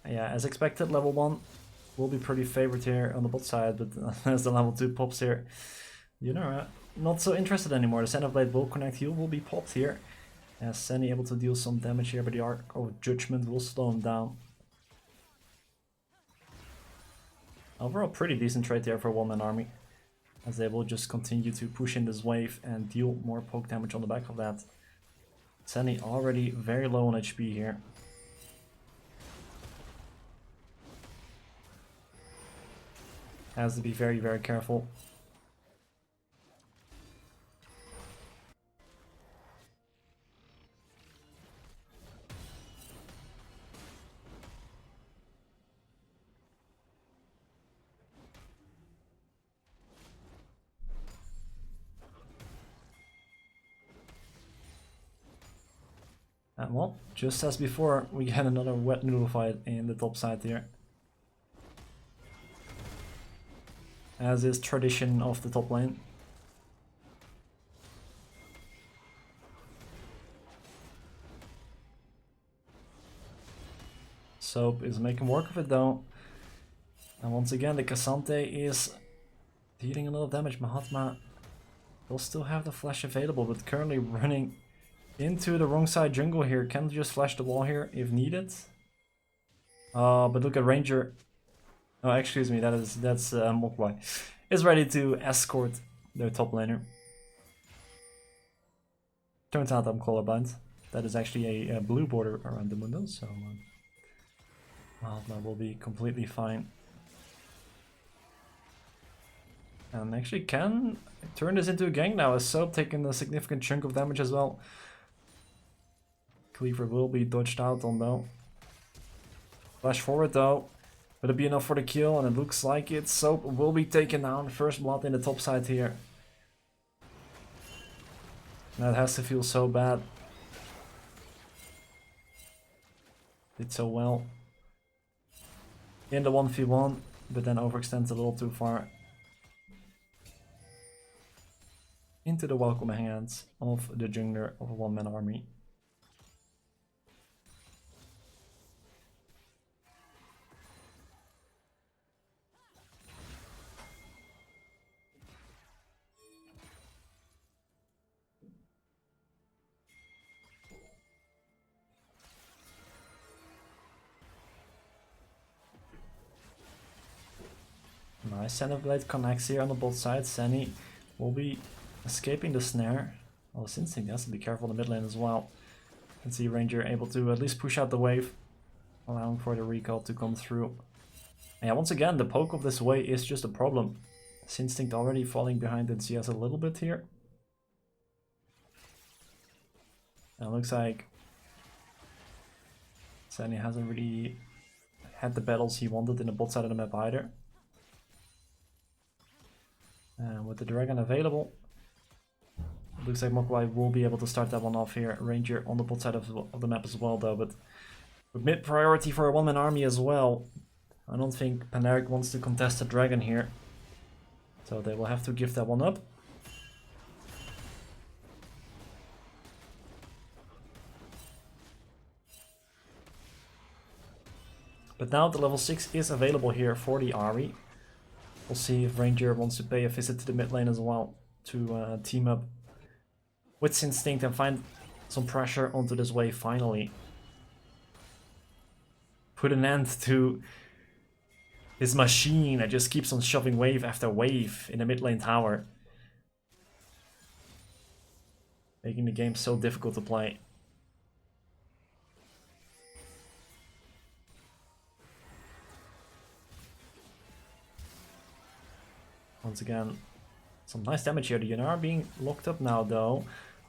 Yeah, as expected, level 1 will be pretty favored here on the bot side, but as the level 2 pops here, you know, not so interested anymore. The Center Blade will connect, heal will be popped here. As Senny able to deal some damage here, but the Arc of Judgment will slow him down. Overall, pretty decent trade there for One-Man Army, as they will just continue to push in this wave and deal more poke damage on the back of that. Senny already very low on HP here. Has to be very, very careful. And well, just as before, we get another wet noodle fight in the top side here. As is tradition of the top lane. Soap is making work of it though. And once again the Cassante is dealing a lot of damage. Mahatma will still have the flash available, but currently running into the wrong side jungle here. Can just flash the wall here if needed. But look at Ranger. Oh, excuse me, that's Mokwai. Is ready to escort their top laner. Turns out I'm colorblind. That is actually a blue border around the window, so well, that will be completely fine. And actually can turn this into a gank now, as Soap taking a significant chunk of damage as well. Cleaver will be dodged out on though. Flash forward though. Will it be enough for the kill? And it looks like it. Soap will be taken down. First blood in the top side here. That has to feel so bad. Did so well. in the 1v1, but then overextends a little too far into the welcome hands of the jungler of a one-man army. Nice, Blade connects here on the both sides. Senny will be escaping the snare. Oh, Instinct has to be careful in the mid lane as well. You can see Ranger able to at least push out the wave, allowing for the recall to come through. And yeah, once again, the poke of this way is just a problem. Instinct already falling behind in CS a little bit here. And it looks like Senny hasn't really had the battles he wanted in the bot side of the map either. And with the dragon available, looks like Mogwai will be able to start that one off here. Ranger on the bot side of the map as well though, but with mid priority for a one-man army as well. I don't think Panaric wants to contest the dragon here, so they will have to give that one up. But now the level 6 is available here for the Ahri. We'll see if Ranger wants to pay a visit to the mid lane as well to team up with Instinct and find some pressure onto this wave finally. Put an end to his machine that just keeps on shoving wave after wave in the mid lane tower, making the game so difficult to play. Once again, some nice damage here. The Yunar being locked up now though.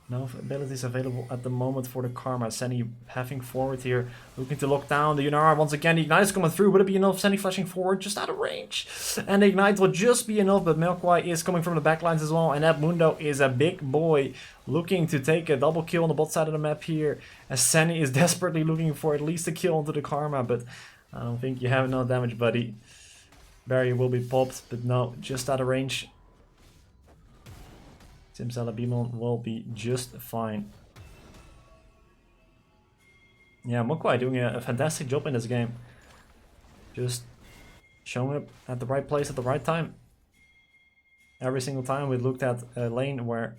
No abilities available at the moment for the Karma. Senny having forward here, looking to lock down the Yunar. Once again, the Ignite is coming through. Would it be enough? Senny flashing forward, just out of range. And the Ignite will just be enough, but Milkwai is coming from the backlines as well. And that Mundo is a big boy, looking to take a double kill on the bot side of the map here. As Senny is desperately looking for at least a kill onto the Karma, but I don't think you have enough damage, buddy. Barrier will be popped, but no, just out of range. Simsalabimon will be just fine. Yeah, Mokwai doing a fantastic job in this game. Just showing up at the right place at the right time. Every single time we looked at a lane where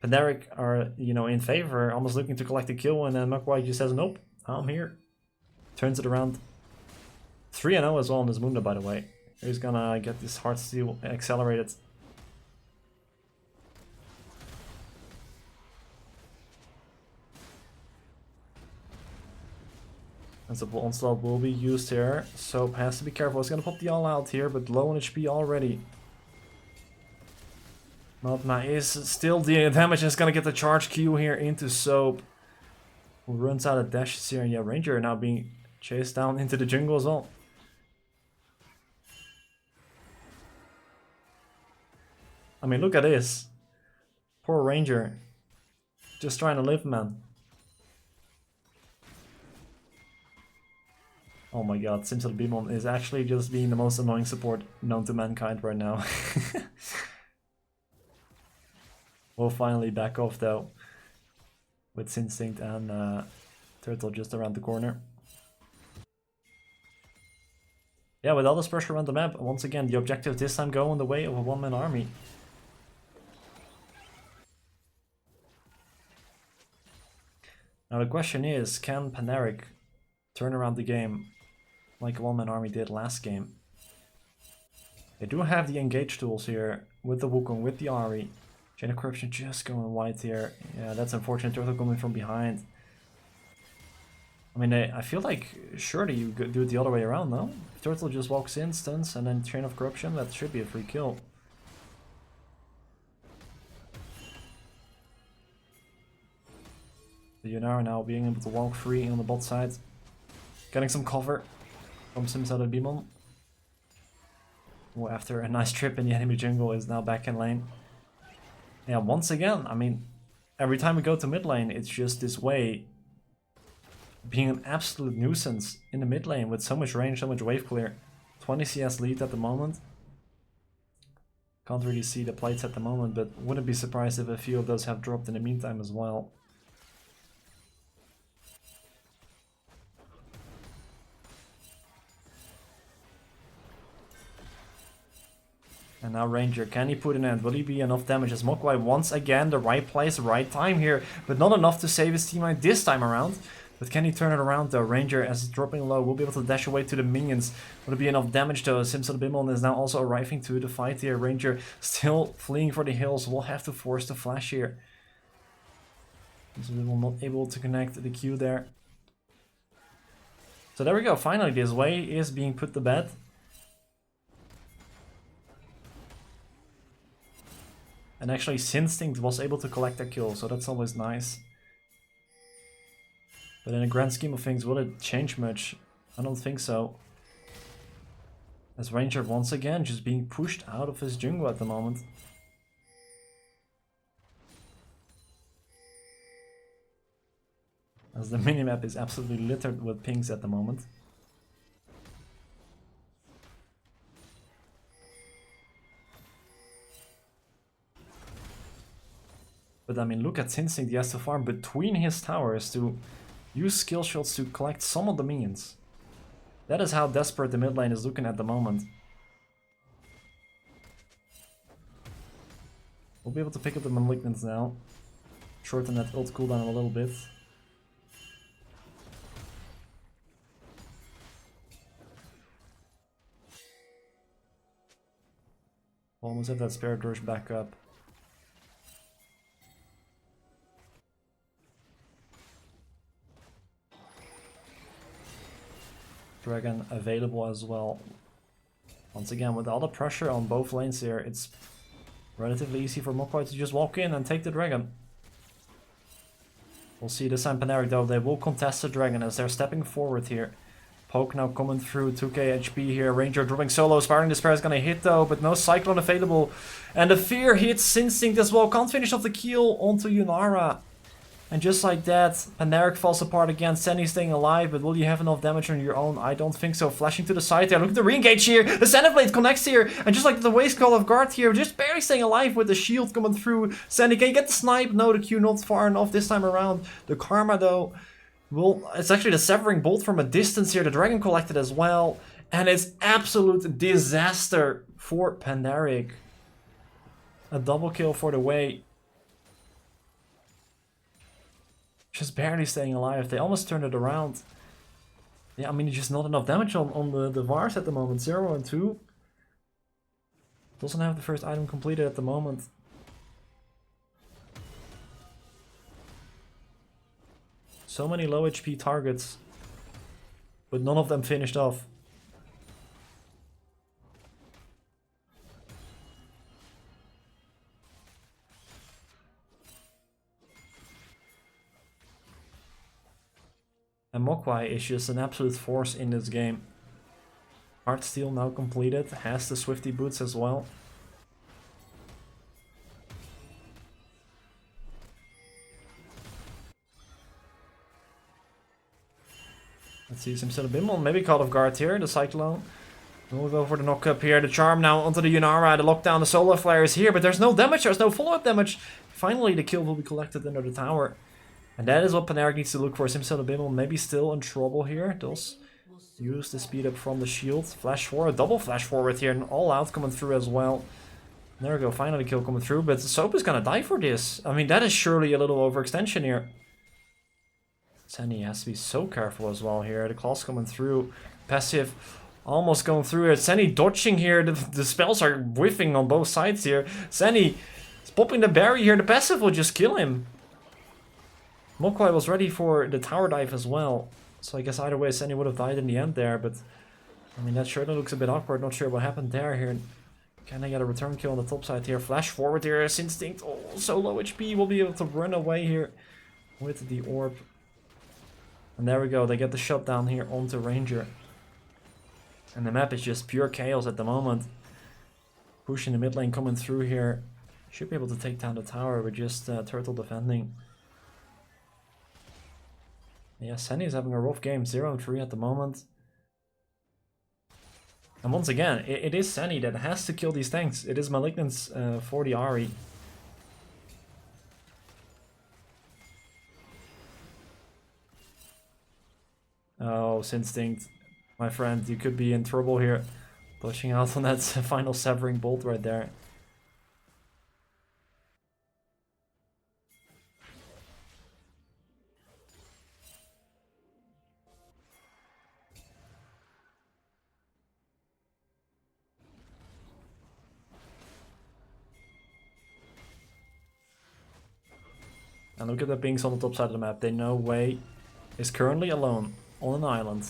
Pandaric are, you know, in favor, almost looking to collect a kill, and then Mokwai just says, nope, I'm here. Turns it around. 3-0 as well on this Mundo, by the way. He's gonna get this Heartsteel accelerated. And so Onslaught will be used here. Soap has to be careful. He's gonna pop the all out here, but low on HP already. Notma is still the damage, and is gonna get the charge Q here into Soap, who runs out of dashes here. And yeah, Ranger now being chased down into the jungle as well. I mean, look at this. Poor Ranger. Just trying to live, man. Oh my god, Simsalabimon is actually just being the most annoying support known to mankind right now. We'll finally back off though, with Instinct and Turtle just around the corner. Yeah, with all this pressure around the map, once again, the objective this time go in the way of a one-man army. Now the question is, can Pandaric turn around the game like a one-man army did last game? They do have the engage tools here with the Wukong, with the Ahri. Chain of Corruption just going white here. Yeah, that's unfortunate. Turtle coming from behind. I mean, I feel like surely you could do it the other way around, no? If Turtle just walks in, stuns, and then Chain of Corruption, that should be a free kill. The Yunar now being able to walk free on the bot side. Getting some cover from Simsalabimon, who after a nice trip in the enemy jungle is now back in lane. Yeah, once again, I mean, every time we go to mid lane, it's just this way being an absolute nuisance in the mid lane with so much range, so much wave clear. 20 CS lead at the moment. Can't really see the plates at the moment, but wouldn't be surprised if a few of those have dropped in the meantime as well. And now Ranger, can he put an end? Will he be enough damage as Mokwai once again the right place, right time here, but not enough to save his teammate this time around. But can he turn it around though? Ranger, as he's dropping low, will be able to dash away to the minions. Will it be enough damage though? Simpson Bimon is now also arriving to the fight here. Ranger still fleeing for the hills. Will have to force the flash here. Simpson Bimon not able to connect the Q there. So there we go. Finally, this way is being put to bed. And actually, Sinstinct was able to collect a kill, so that's always nice. But in the grand scheme of things, will it change much? I don't think so. As Ranger once again just being pushed out of his jungle at the moment. As the minimap is absolutely littered with pings at the moment. But I mean, look at Sinstinct, he has to farm between his towers to use skill shots to collect some of the minions. That is how desperate the mid lane is looking at the moment. We'll be able to pick up the Malignants now. Shorten that ult cooldown a little bit. Almost have that Spirit Rush back up. Dragon available as well. Once again, with all the pressure on both lanes here, it's relatively easy for Mokwai to just walk in and take the dragon. We'll see this time Panaric though, they will contest the dragon as they're stepping forward here. Poke now coming through, 2k HP here, Ranger dropping solo, Sparring Despair is gonna hit though, but no Cyclone available. And the Fear hits Instinct as well, can't finish off the kill onto Yunara. And just like that, Panaric falls apart again, Senny staying alive, but will you have enough damage on your own? I don't think so. Flashing to the side there, look at the re-engage here, the Xenoblade connects here, and just like the waste call of guard here, just barely staying alive with the shield coming through. Senny, can you get the snipe? No, the Q not far enough this time around. The Karma though, well, it's actually the Severing Bolt from a distance here, the Dragon collected as well, and it's absolute disaster for Panaric. A double kill for the way. Just barely staying alive. They almost turned it around. Yeah, I mean, just not enough damage on the Vars at the moment. 0 and 2. Doesn't have the first item completed at the moment. So many low HP targets, but none of them finished off. And Mokwai is just an absolute force in this game. Heartsteel now completed, has the Swifty boots as well. Let's see some sort of Bimmel, maybe Call of Guard here, the Cyclone. We'll go for the knock up here, the Charm now onto the Yunara, the lockdown, the Solar Flare is here, but there's no damage, there's no follow-up damage. Finally the kill will be collected under the tower. And that is what Panaric needs to look for. Simson Bimmel maybe still in trouble here. Does use the speed up from the shield. Flash forward, double flash forward here, and all out coming through as well. There we go, finally kill coming through, but Soap is gonna die for this. I mean, that is surely a little overextension here. Senny has to be so careful as well here. The claws coming through. Passive almost going through it. Senny dodging here. The spells are whiffing on both sides here. Senny is popping the berry here. The passive will just kill him. Mokwai was ready for the tower dive as well. So I guess either way Senny would have died in the end there. But I mean, that surely looks a bit awkward. Not sure what happened there here. Can I get a return kill on the top side here? Flash forward here. Instinct. Oh, so low HP. Will be able to run away here with the orb. And there we go. They get the shutdown here onto Ranger. And the map is just pure chaos at the moment. Pushing the mid lane coming through here. Should be able to take down the tower with just Turtle defending. Yeah, Sandy is having a rough game, 0-3 at the moment. And once again, it is Sandy that has to kill these tanks. It is Malignance for the Ahri. Oh, Instinct. My friend, you could be in trouble here. Pushing out on that final severing bolt right there. And look at the pings on the top side of the map. They know Wei is currently alone on an island.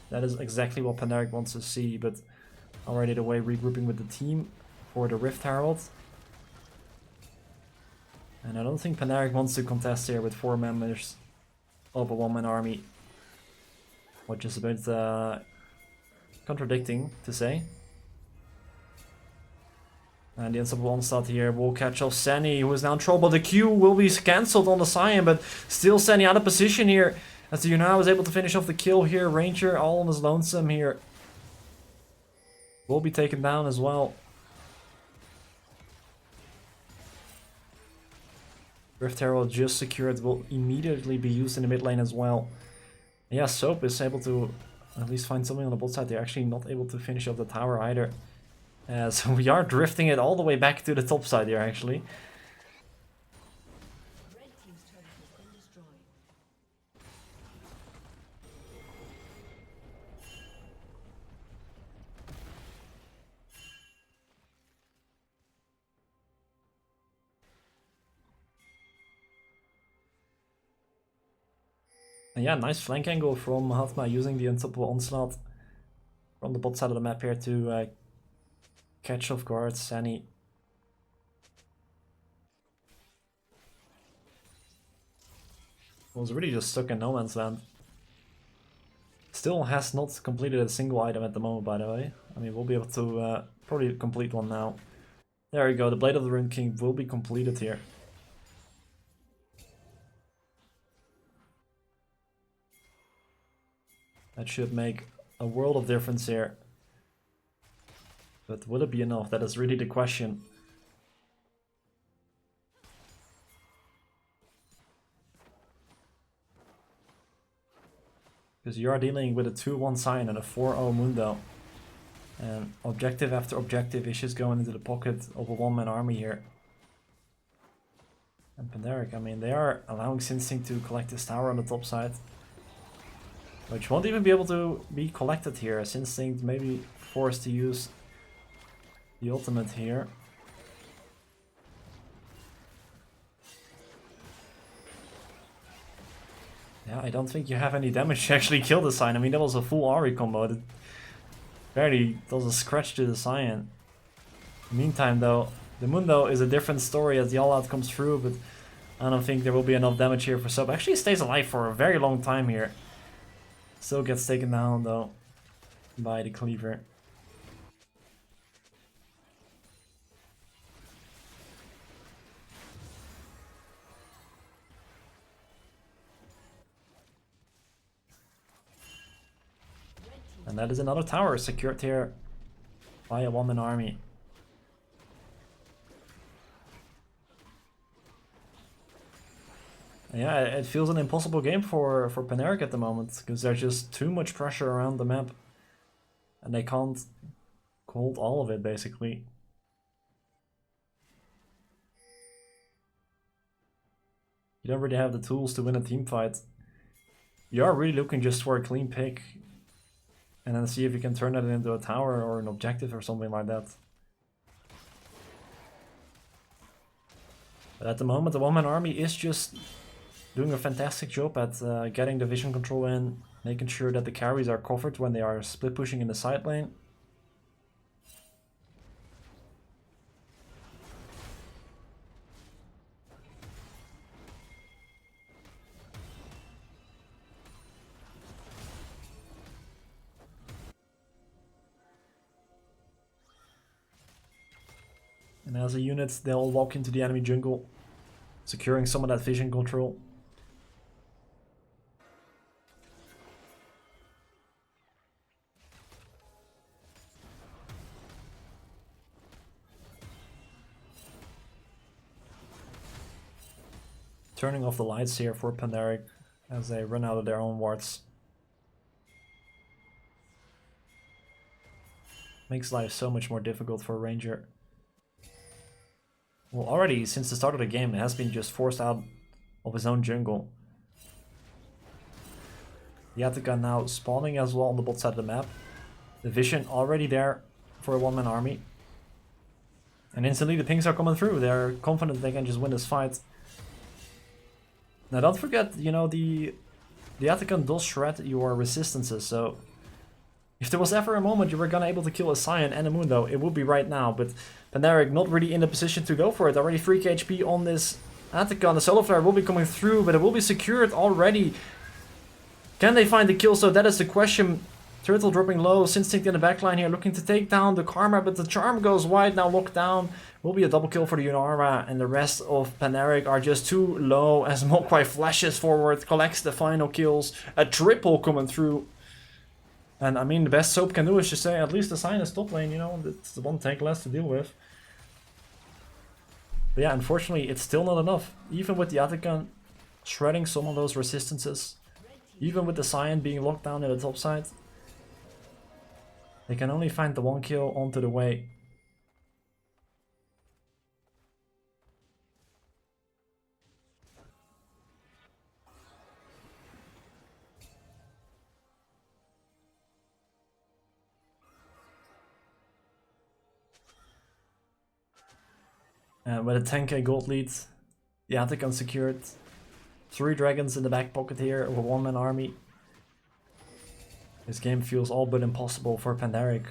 That is exactly what Pandaric wants to see, but already the Wei regrouping with the team for the Rift Herald. And I don't think Pandaric wants to contest here with 4 members of a one-man army. Which is a bit contradicting to say. And the Unstoppable Onslaught here will catch off Seni, who is now in trouble. The Q will be cancelled on the Cyan, but still Seni out of position here. As the Yuna is able to finish off the kill here. Ranger all on his lonesome here. Will be taken down as well. Rift Herald just secured, will immediately be used in the mid lane as well. And yeah, Soap is able to at least find something on the bot side. They're actually not able to finish off the tower either. So we are drifting it all the way back to the top side here, actually. Red team's turret has been destroyed. And yeah, nice flank angle from Hatma using the Unstoppable Onslaught from the bot side of the map here to catch off guard Sani. Was really just stuck in no man's land. Still has not completed a single item at the moment, by the way. I mean, we'll be able to probably complete one now. There we go, the Blade of the Rune King will be completed here. That should make a world of difference here. But will it be enough? That is really the question. Because you are dealing with a 2-1 Cyan and a 4-0 Mundo. And objective after objective is just going into the pocket of a one-man army here. And Pandaric, I mean, they are allowing Sinstinct to collect this tower on the top side. Which won't even be able to be collected here. Sinstinct may be forced to use the ultimate here. Yeah, I don't think you have any damage to actually kill the Cyan. I mean, that was a full Ahri combo. That barely does a scratch to the Cyan. Meantime, though, the Mundo is a different story as the all-out comes through, but I don't think there will be enough damage here for Sub. Actually stays alive for a very long time here. Still gets taken down, though, by the Cleaver. And that is another tower secured here by a one-man army. Yeah, it feels an impossible game for Pandaric at the moment, because there's just too much pressure around the map. And they can't hold all of it, basically. You don't really have the tools to win a team fight. You are really looking just for a clean pick. And then see if you can turn that into a tower or an objective or something like that. But at the moment, the one-man army is just doing a fantastic job at getting the vision control in, making sure that the carries are covered when they are split pushing in the side lane. And as a unit, they'll walk into the enemy jungle, securing some of that vision control. turning off the lights here for Pandaric as they run out of their own wards. Makes life so much more difficult for a Ranger. Well, already since the start of the game, it has been just forced out of his own jungle. The Attica now spawning as well on the bot side of the map. The vision already there for a one-man army. And instantly the pings are coming through. They're confident they can just win this fight. Now don't forget, you know, the Attica does shred your resistances, so if there was ever a moment you were gonna able to kill a Scion and a Mundo, it would be right now. But Pandaric not really in the position to go for it. Already 3k HP on this Attica. The Solar Flare will be coming through, but it will be secured already. Can they find the kill? So that is the question. Turtle dropping low, Instinct in the backline here, looking to take down the Karma, but the Charm goes wide, now locked down. Will be a double kill for the Yunara, and the rest of Pandaric are just too low as Mokwai flashes forward, collects the final kills. A triple coming through. And I mean, the best Soap can do is just say, at least the Sign is top lane, you know, it's the one tank less to deal with. But yeah, unfortunately, it's still not enough. Even with the Attica shredding some of those resistances, even with the Scion being locked down in the top side, they can only find the one kill onto the way. And with a 10k gold lead, the Attica secured. 3 dragons in the back pocket here of a one-man army. This game feels all but impossible for Pandaric.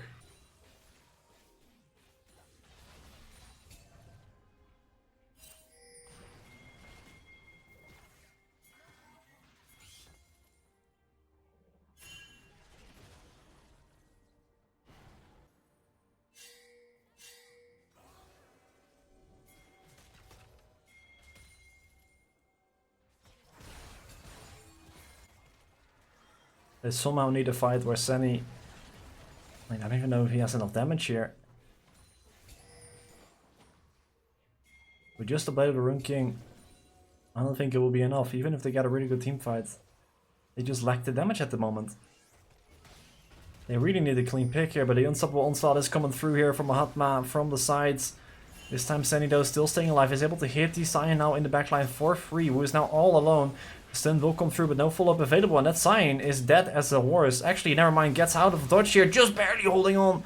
They somehow need a fight where Senny... I don't even know if he has enough damage here. With just the Blade of the Rune King, I don't think it will be enough, even if they get a really good team fight. They just lack the damage at the moment. They really need a clean pick here, but the Unstoppable Onslaught is coming through here from Mahatma, from the sides. This time Senny, though, still staying alive, is able to hit the Scion now in the backline for free, who is now all alone. Stun will come through, but no follow-up available, and that Scion is dead as a horse. Actually, never mind, gets out of dodge here, just barely holding on.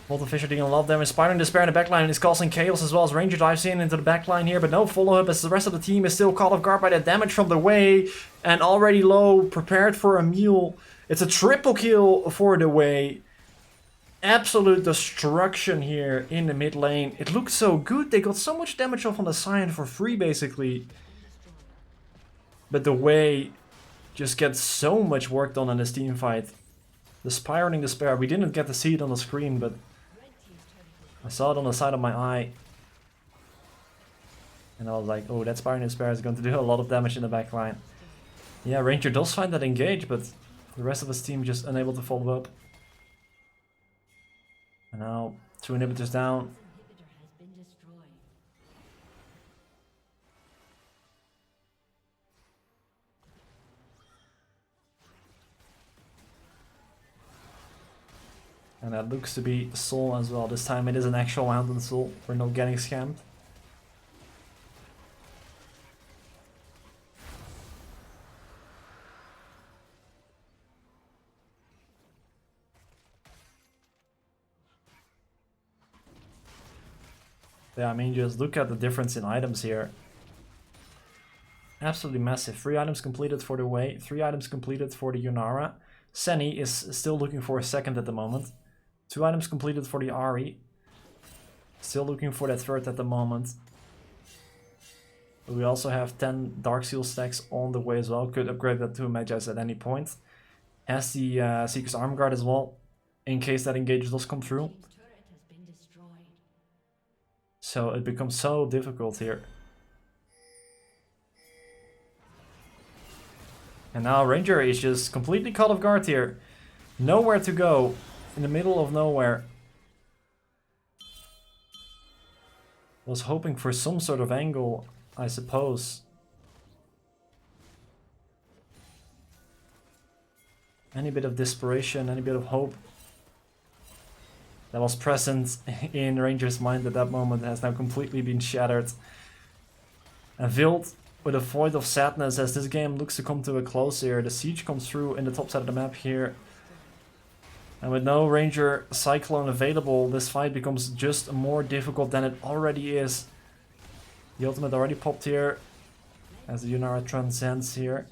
Molten Fisher dealing a lot of damage. Spider in Despair in the backline and is causing chaos as well as Ranger dives in into the backline here, but no follow-up as the rest of the team is still caught off guard by that damage from the way, and already low, prepared for a meal. It's a triple kill for the way. Absolute destruction here in the mid lane. It looked so good, they got so much damage off on the Scion for free basically. But the way just gets so much work done in this team fight. The Spiraling Despair, we didn't get to see it on the screen, but I saw it on the side of my eye. And I was like, oh, that Spiraling Despair is going to do a lot of damage in the backline. Yeah, Ranger does find that engage, but the rest of his team just unable to follow up. And now, 2 inhibitors down. And that looks to be Soul as well. This time it is an actual Mountain Soul. We're not getting scammed. Yeah, I mean, just look at the difference in items here. Absolutely massive. 3 items completed for the Way, 3 items completed for the Yunara. Senny is still looking for a second at the moment. 2 items completed for the Ahri. Still looking for that third at the moment. But we also have 10 Dark Seal stacks on the way as well. Could upgrade that to a Magi's at any point. Has the Seeker's Arm Guard as well, in case that engage does come through. So it becomes so difficult here. And now Ranger is just completely caught off guard here. Nowhere to go. In the middle of nowhere. Was hoping for some sort of angle, I suppose. Any bit of desperation, any bit of hope that was present in Ranger's mind at that moment has now completely been shattered. And filled with a void of sadness as this game looks to come to a close here. The siege comes through in the top side of the map here. And with no Ranger Cyclone available, this fight becomes just more difficult than it already is. The ultimate already popped here as the Yunara transcends here.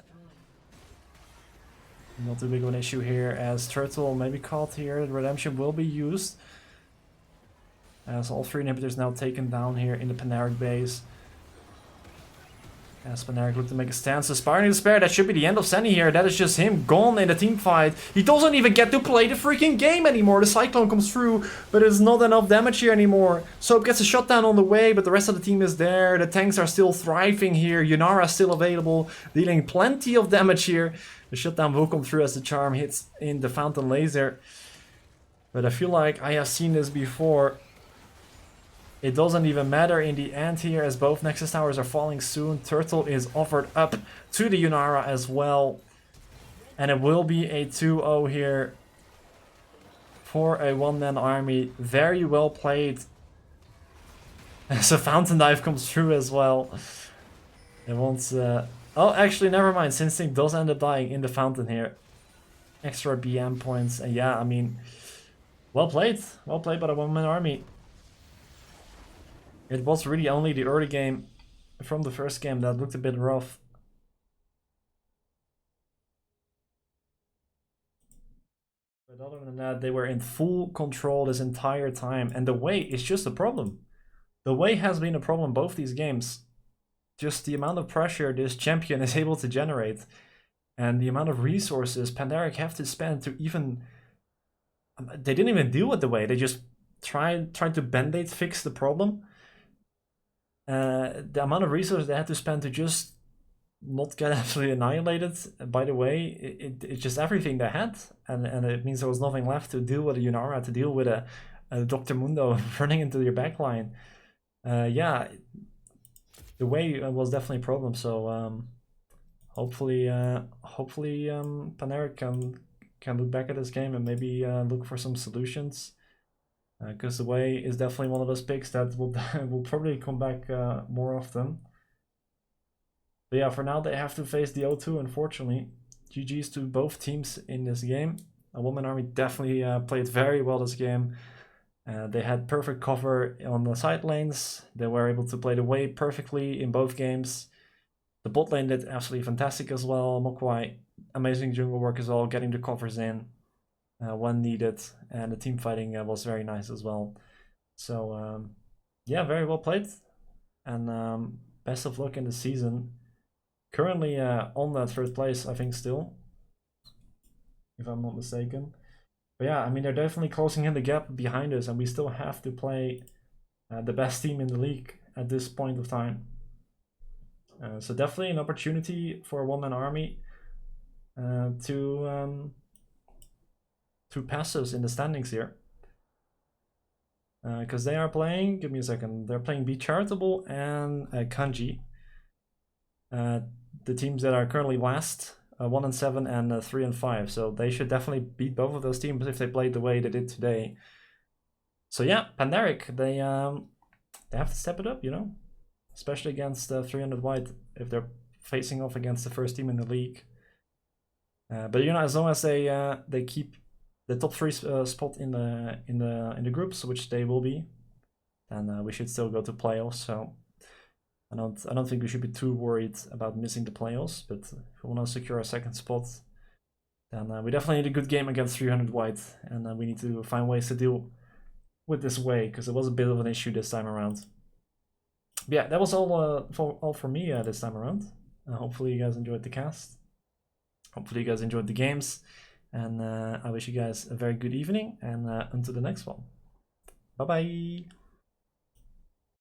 Not too big of an issue here as Turtle may be caught here. The redemption will be used as all 3 inhibitors now taken down here in the Panaric base. As Panaric look to make a stance, Aspiring Despair, that should be the end of Senny here. That is just him gone in the team fight. He doesn't even get to play the freaking game anymore. The Cyclone comes through, but it's not enough damage here anymore. Soap gets a shutdown on the way, but the rest of the team is there. The tanks are still thriving here. Yunara is still available, dealing plenty of damage here. The shutdown will come through as the charm hits in the Fountain Laser. But I feel like I have seen this before. It doesn't even matter in the end here as both Nexus Towers are falling soon. Turtle is offered up to the Yunara as well. And it will be a 2-0 here for a one-man army. Very well played. As a Fountain Dive comes through as well. It wants... Oh, actually, never mind. Sinstinct does end up dying in the Fountain here. Extra BM points. And yeah, I mean... Well played. Well played by the one-man army. It was really only the early game from the first game that looked a bit rough. But other than that, they were in full control this entire time. And the way is just a problem. The way has been a problem both these games. Just the amount of pressure this champion is able to generate. And the amount of resources Pandaric have to spend to even... They didn't even deal with the way. They just tried to band-aid fix the problem. The amount of resources they had to spend to just not get absolutely annihilated, by the way, it's just everything they had. And it means there was nothing left to deal with a Yunara, to deal with a Dr. Mundo running into your backline. Yeah, the way was definitely a problem. So hopefully Panaric can look back at this game and maybe look for some solutions. Because the way is definitely one of those picks that will probably come back more often. But yeah, for now they have to face the O2, unfortunately. GG's to both teams in this game. A woman army definitely played very well this game. They had perfect cover on the side lanes. They were able to play the wave perfectly in both games. The bot lane did absolutely fantastic as well. Mokwai, amazing jungle work as well, getting the covers in when needed. And the team fighting was very nice as well. So yeah, very well played. And best of luck in the season. Currently on that third place, I think still, if I'm not mistaken. But yeah, I mean, they're definitely closing in the gap behind us, and we still have to play the best team in the league at this point of time. So definitely an opportunity for a one-man army to pass us in the standings here. Because they are playing, give me a second, they're playing Be Charitable and Kanji. The teams that are currently last, 1 and 7 and 3 and 5. So they should definitely beat both of those teams if they played the way they did today. So yeah, Pandaric, they have to step it up, you know, especially against 300 white if they're facing off against the first team in the league. But you know, as long as they keep the top 3 spot in the groups, which they will be, then we should still go to playoffs. So I don't think we should be too worried about missing the playoffs, but if we want to secure a second spot, then we definitely need a good game against 300 white, and we need to find ways to deal with this way, because it was a bit of an issue this time around. But yeah, that was all for me this time around. Hopefully you guys enjoyed the cast. Hopefully you guys enjoyed the games, and I wish you guys a very good evening, and until the next one. Bye bye!